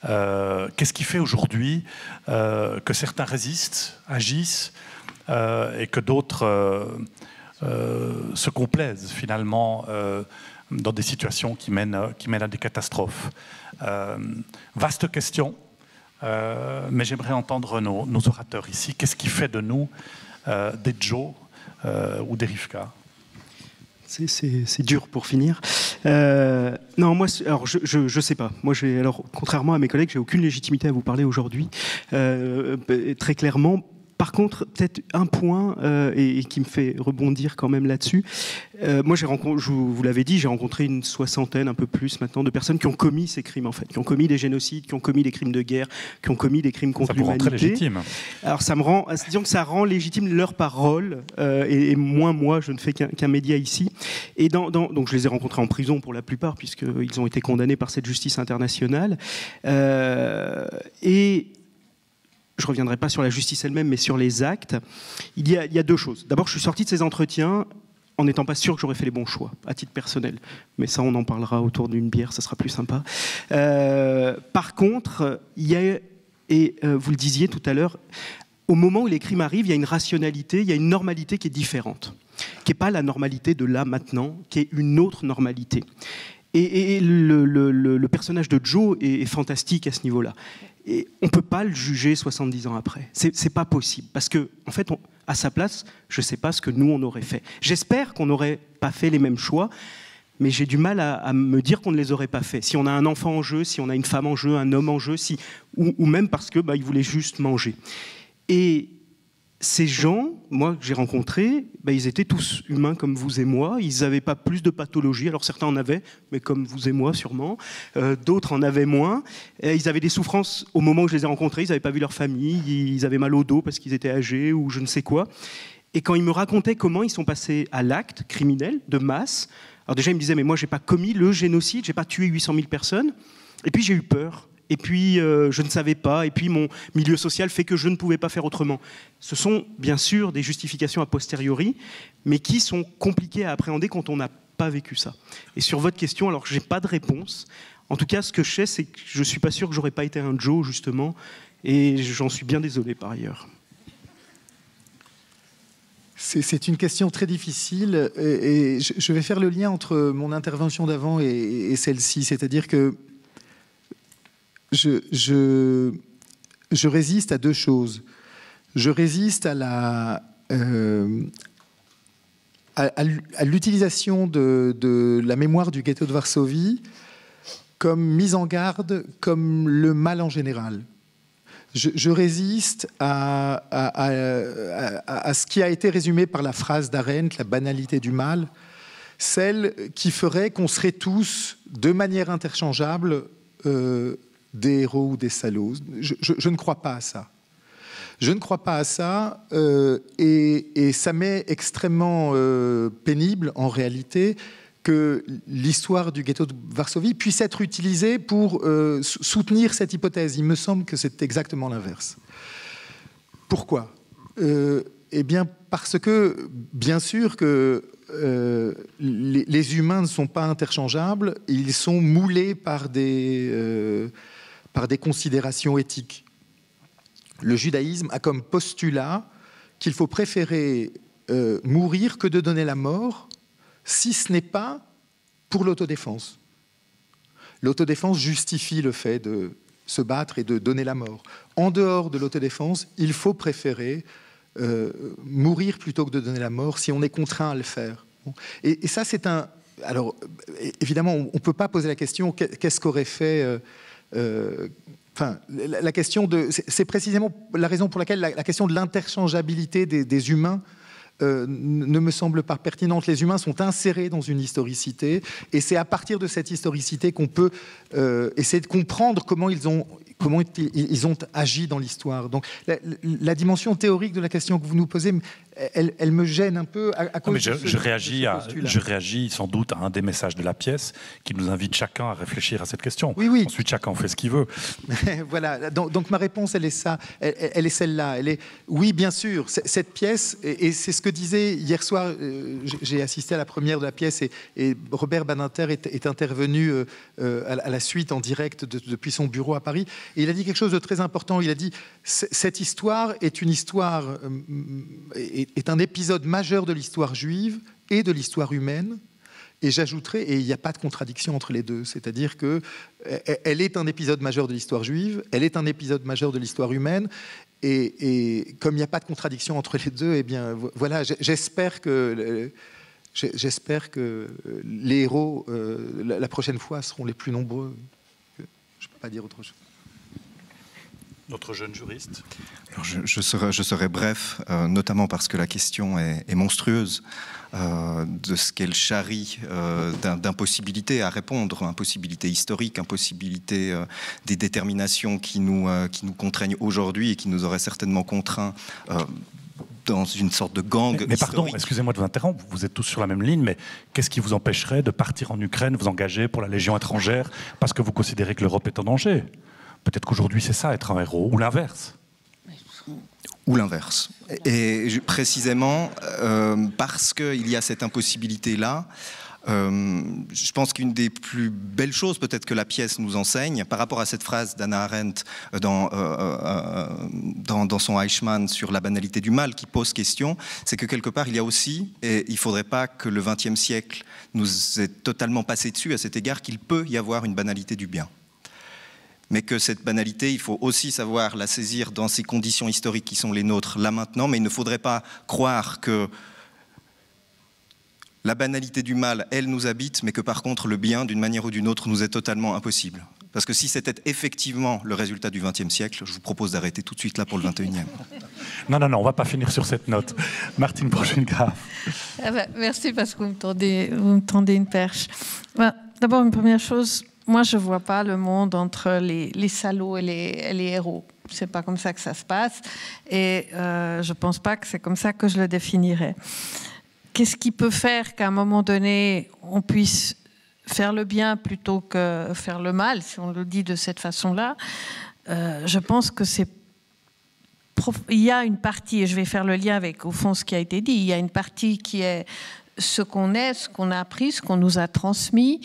S1: Qu'est-ce qui fait aujourd'hui que certains résistent, agissent et que d'autres se complaisent finalement dans des situations qui mènent à des catastrophes? Vaste question, mais j'aimerais entendre nos orateurs ici. Qu'est-ce qui fait de nous des Joe ou des Rivka?
S7: C'est dur pour finir. Non, moi, alors je sais pas. Moi, contrairement à mes collègues, j'ai aucune légitimité à vous parler aujourd'hui. Très clairement. Par contre, peut-être un point et qui me fait rebondir quand même là-dessus. Moi, je vous l'avez dit, j'ai rencontré une soixantaine, un peu plus maintenant, de personnes qui ont commis ces crimes, en fait, qui ont commis des génocides, qui ont commis des crimes de guerre, qui ont commis des crimes contre l'humanité.
S1: Ça vous rend très légitime.
S7: Alors, disons que ça rend légitime leur parole, et moi, je ne fais qu'un média ici. Et donc, je les ai rencontrés en prison pour la plupart, puisqu'ils ont été condamnés par cette justice internationale. Et je ne reviendrai pas sur la justice elle-même, mais sur les actes. Il y a deux choses. D'abord, je suis sorti de ces entretiens en n'étant pas sûr que j'aurais fait les bons choix, à titre personnel. Mais ça, on en parlera autour d'une bière, ça sera plus sympa. Par contre, il y a, et vous le disiez tout à l'heure, au moment où les crimes arrivent, il y a une rationalité, il y a une normalité qui est différente, qui n'est pas la normalité de là, maintenant, qui est une autre normalité. Et le personnage de Joe est fantastique à ce niveau-là. Et on ne peut pas le juger 70 ans après. C'est pas possible. Parce que, en fait, à sa place, je ne sais pas ce que nous, on aurait fait. J'espère qu'on n'aurait pas fait les mêmes choix, mais j'ai du mal à me dire qu'on ne les aurait pas fait. Si on a un enfant en jeu, si on a une femme en jeu, un homme en jeu, ou même parce que ils voulaient juste manger. Et ces gens, moi, que j'ai rencontrés, ils étaient tous humains comme vous et moi. Ils n'avaient pas plus de pathologies. Alors certains en avaient, mais comme vous et moi sûrement. D'autres en avaient moins. Ils avaient des souffrances au moment où je les ai rencontrés. Ils n'avaient pas vu leur famille. Ils avaient mal au dos parce qu'ils étaient âgés ou je ne sais quoi. Et quand ils me racontaient comment ils sont passés à l'acte criminel de masse, alors déjà ils me disaient, mais moi j'ai pas commis le génocide, j'ai pas tué 800 000 personnes. Et puis j'ai eu peur. Et puis, je ne savais pas, et puis mon milieu social fait que je ne pouvais pas faire autrement. Ce sont bien sûr des justifications a posteriori, mais qui sont compliquées à appréhender quand on n'a pas vécu ça. Et sur votre question, alors je n'ai pas de réponse. En tout cas, ce que je sais, c'est que je ne suis pas sûr que je n'aurais pas été un Joe, justement, et j'en suis bien désolé par ailleurs.
S6: C'est une question très difficile, et je vais faire le lien entre mon intervention d'avant et celle-ci, c'est-à-dire que je résiste à deux choses. Je résiste à l'utilisation de la mémoire du ghetto de Varsovie comme mise en garde, comme le mal en général. Je résiste à ce qui a été résumé par la phrase d'Arendt, la banalité du mal, celle qui ferait qu'on serait tous, de manière interchangeable, des héros ou des salauds. Je ne crois pas à ça. Je ne crois pas à ça et ça m'est extrêmement pénible en réalité que l'histoire du ghetto de Varsovie puisse être utilisée pour soutenir cette hypothèse. Il me semble que c'est exactement l'inverse. Pourquoi ? Eh bien parce que, bien sûr que les humains ne sont pas interchangeables, ils sont moulés par des considérations éthiques. Le judaïsme a comme postulat qu'il faut préférer mourir que de donner la mort, si ce n'est pas pour l'autodéfense. L'autodéfense justifie le fait se battre et de donner la mort. En dehors de l'autodéfense, il faut préférer mourir plutôt que de donner la mort si on est contraint à le faire. Et ça, c'est un... Alors, évidemment, on ne peut pas poser la question qu'est-ce qu'aurait fait... Enfin, la question de... C'est précisément la raison pour laquelle la question de l'interchangeabilité des humains ne me semble pas pertinente. Les humains sont insérés dans une historicité, et c'est à partir de cette historicité qu'on peut essayer de comprendre comment ils ont agi dans l'histoire. Donc la dimension théorique de la question que vous nous posez, elle me gêne un peu à cause
S1: je réagis sans doute à un des messages de la pièce qui nous invite chacun à réfléchir à cette question.
S6: Oui.
S1: Ensuite, chacun en fait ce qu'il veut.
S6: Voilà. Donc ma réponse, elle est ça. Elle est celle-là. Elle est oui, bien sûr. Cette pièce, et c'est ce que disait hier soir. J'ai assisté à la première de la pièce et Robert Badinter est intervenu à la suite en direct depuis son bureau à Paris. Et il a dit quelque chose de très important. Il a dit cette histoire est une histoire, est un épisode majeur de l'histoire juive et de l'histoire humaine. Et j'ajouterais, et il n'y a pas de contradiction entre les deux, c'est-à-dire qu'elle est un épisode majeur de l'histoire juive, elle est un épisode majeur de l'histoire humaine, et comme il n'y a pas de contradiction entre les deux, eh bien voilà, j'espère que les héros, la prochaine fois, seront les plus nombreux. Je ne peux pas dire autre chose.
S1: Notre jeune juriste.
S8: Alors je serai bref, notamment parce que la question est monstrueuse de ce qu'elle charrie d'impossibilité à répondre, impossibilité historique, impossibilité des déterminations qui nous contraignent aujourd'hui et qui nous auraient certainement contraints dans une sorte de gang
S1: mais
S8: historique.
S1: pardon, excusez-moi de vous interrompre, vous êtes tous sur la même ligne, mais qu'est-ce qui vous empêcherait de partir en Ukraine, vous engager pour la Légion étrangère, parce que vous considérez que l'Europe est en danger ? Peut-être qu'aujourd'hui, c'est ça, être un héros, ou l'inverse.
S8: Ou l'inverse. Et précisément, parce qu'il y a cette impossibilité-là, je pense qu'une des plus belles choses, peut-être que la pièce nous enseigne, par rapport à cette phrase d'Hannah Arendt dans son Eichmann sur la banalité du mal, qui pose question, c'est que quelque part, il y a aussi, et il ne faudrait pas que le XXe siècle nous ait totalement passé dessus à cet égard, qu'il peut y avoir une banalité du bien. Mais que cette banalité, il faut aussi savoir la saisir dans ces conditions historiques qui sont les nôtres là maintenant, mais il ne faudrait pas croire que la banalité du mal, elle nous habite, mais que par contre le bien, d'une manière ou d'une autre, nous est totalement impossible. Parce que si c'était effectivement le résultat du XXe siècle, je vous propose d'arrêter tout de suite là pour le XXIe.
S1: Non, on ne va pas finir sur cette note. Martine Brochet-Graf.
S5: Merci parce que vous me tendez une perche. D'abord, une première chose, moi, je ne vois pas le monde entre les salauds et les héros. Ce n'est pas comme ça que ça se passe. Et je ne pense pas que c'est comme ça que je le définirais. Qu'est-ce qui peut faire qu'à un moment donné, on puisse faire le bien plutôt que faire le mal, si on le dit de cette façon-là? Je pense que il y a une partie, et je vais faire le lien avec, au fond, ce qui a été dit, il y a une partie qui est ce qu'on est, ce qu'on a appris, ce qu'on nous a transmis,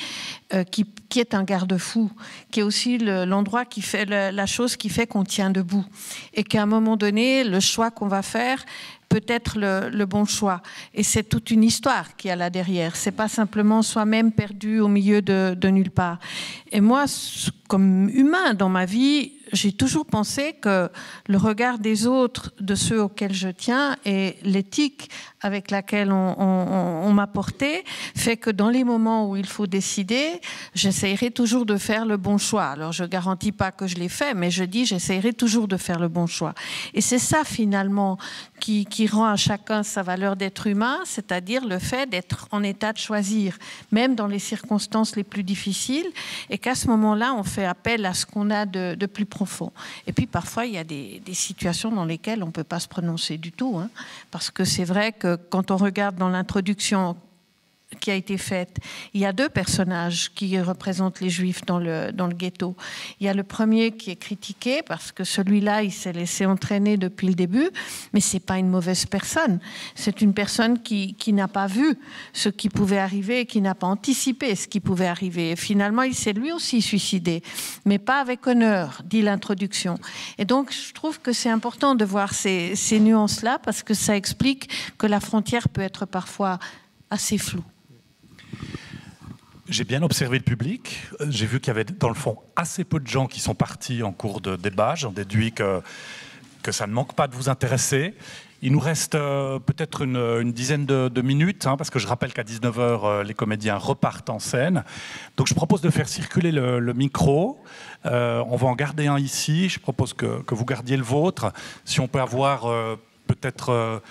S5: qui est un garde-fou, qui est aussi l'endroit qui fait la chose qui fait qu'on tient debout. Et qu'à un moment donné, le choix qu'on va faire peut être le bon choix. Et c'est toute une histoire qu'il y a là derrière. C'est pas simplement soi-même perdu au milieu de nulle part. Et moi, comme humain dans ma vie, j'ai toujours pensé que le regard des autres, de ceux auxquels je tiens, et l'éthique avec laquelle on m'a porté, fait que dans les moments où il faut décider, j'essayerai toujours de faire le bon choix. Alors, je ne garantis pas que je l'ai fait, mais je dis j'essayerai toujours de faire le bon choix. Et c'est ça, finalement, qui rend à chacun sa valeur d'être humain, c'est-à-dire le fait d'être en état de choisir, même dans les circonstances les plus difficiles, et qu'à ce moment-là, on fait appel à ce qu'on a de plus profond. Et puis, parfois, il y a des situations dans lesquelles on ne peut pas se prononcer du tout, hein, parce que c'est vrai que quand on regarde dans l'introduction qui a été faite, il y a deux personnages qui représentent les Juifs dans le ghetto. Il y a le premier qui est critiqué parce que celui-là, il s'est laissé entraîner depuis le début, mais c'est pas une mauvaise personne. C'est une personne qui n'a pas vu ce qui pouvait arriver, qui n'a pas anticipé ce qui pouvait arriver. Et finalement, il s'est lui aussi suicidé, mais pas avec honneur, dit l'introduction. Et donc, je trouve que c'est important de voir ces nuances-là parce que ça explique que la frontière peut être parfois assez floue.
S1: J'ai bien observé le public. J'ai vu qu'il y avait dans le fond assez peu de gens qui sont partis en cours de débat. J'en déduis que ça ne manque pas de vous intéresser. Il nous reste peut-être une dizaine de minutes, hein, parce que je rappelle qu'à 19h, les comédiens repartent en scène. Donc je propose de faire circuler le micro. On va en garder un ici. Je propose que vous gardiez le vôtre. Si on peut avoir peut-être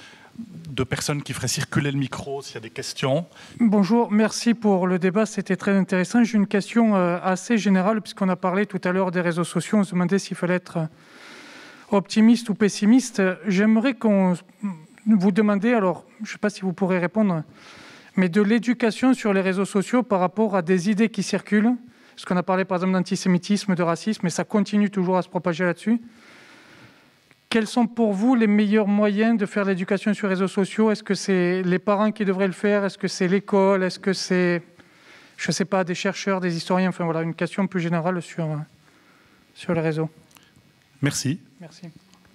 S1: 2 personnes qui feraient circuler le micro s'il y a des questions.
S9: Bonjour, merci pour le débat, c'était très intéressant. J'ai une question assez générale, puisqu'on a parlé tout à l'heure des réseaux sociaux. On se demandait s'il fallait être optimiste ou pessimiste. J'aimerais qu'on vous demande, alors je ne sais pas si vous pourrez répondre, mais de l'éducation sur les réseaux sociaux par rapport à des idées qui circulent. Parce qu'on a parlé par exemple d'antisémitisme, de racisme, et ça continue toujours à se propager là-dessus. Quels sont pour vous les meilleurs moyens de faire l'éducation sur les réseaux sociaux? Est-ce que c'est les parents qui devraient le faire? Est-ce que c'est l'école? Est-ce que c'est, je ne sais pas, des chercheurs, des historiens? Enfin voilà, une question plus générale sur les réseaux.
S1: Merci.
S9: Merci.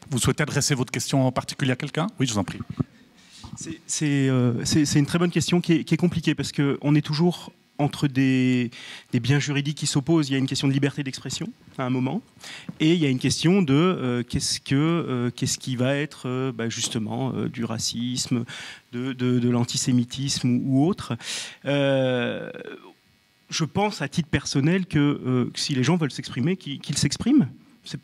S1: Vous souhaitez adresser votre question en particulier à quelqu'un? Oui, je vous en prie.
S7: C'est une très bonne question qui est compliquée parce qu'on est toujours entre des biens juridiques qui s'opposent. Il y a une question de liberté d'expression à un moment, et il y a une question de qu'est-ce qui va être justement du racisme, de l'antisémitisme ou autre. Je pense à titre personnel que si les gens veulent s'exprimer, qu'ils s'expriment.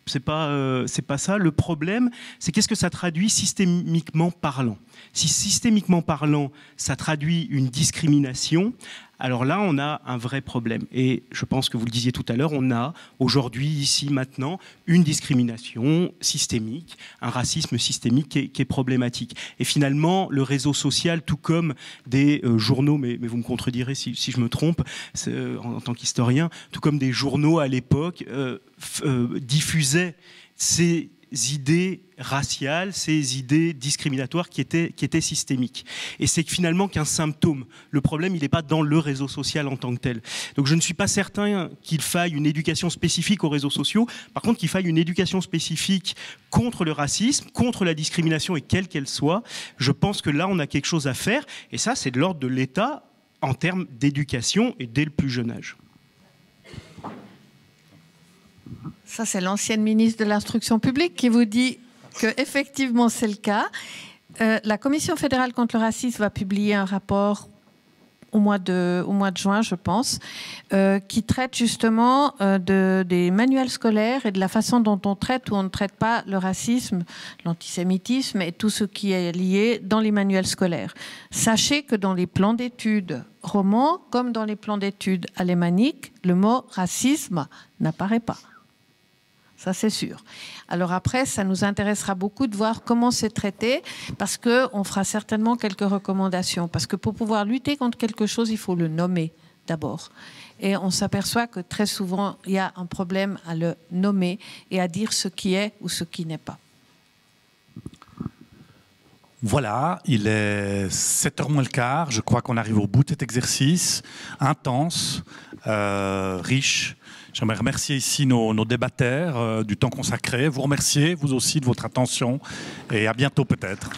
S7: C'est pas ça. Le problème, c'est qu'est-ce que ça traduit systémiquement parlant. Si systémiquement parlant, ça traduit une discrimination, alors là, on a un vrai problème. Et je pense que vous le disiez tout à l'heure, on a aujourd'hui, ici, maintenant, une discrimination systémique, un racisme systémique qui est problématique. Et finalement, le réseau social, tout comme des journaux, mais vous me contredirez si je me trompe, en tant qu'historien, tout comme des journaux à l'époque diffusaient ces idées raciales, ces idées discriminatoires qui étaient systémiques. Et c'est finalement qu'un symptôme. Le problème, il n'est pas dans le réseau social en tant que tel. Donc je ne suis pas certain qu'il faille une éducation spécifique aux réseaux sociaux. Par contre, qu'il faille une éducation spécifique contre le racisme, contre la discrimination, et quelle qu'elle soit. Je pense que là, on a quelque chose à faire. Et ça, c'est de l'ordre de l'État en termes d'éducation et dès le plus jeune âge.
S5: Ça, c'est l'ancienne ministre de l'Instruction publique qui vous dit qu'effectivement, c'est le cas. La Commission fédérale contre le racisme va publier un rapport au mois de juin, je pense, qui traite justement des manuels scolaires et de la façon dont on traite ou on ne traite pas le racisme, l'antisémitisme et tout ce qui est lié dans les manuels scolaires. Sachez que dans les plans d'études romans, comme dans les plans d'études alémaniques, le mot racisme n'apparaît pas. Ça, c'est sûr. Alors après, ça nous intéressera beaucoup de voir comment c'est traité, parce qu'on fera certainement quelques recommandations. Parce que pour pouvoir lutter contre quelque chose, il faut le nommer d'abord. Et on s'aperçoit que très souvent, il y a un problème à le nommer et à dire ce qui est ou ce qui n'est pas.
S1: Voilà, il est 7h moins le quart. Je crois qu'on arrive au bout de cet exercice intense, riche. J'aimerais remercier ici nos débatteurs du temps consacré. Vous remercier, vous aussi, de votre attention. Et à bientôt peut-être.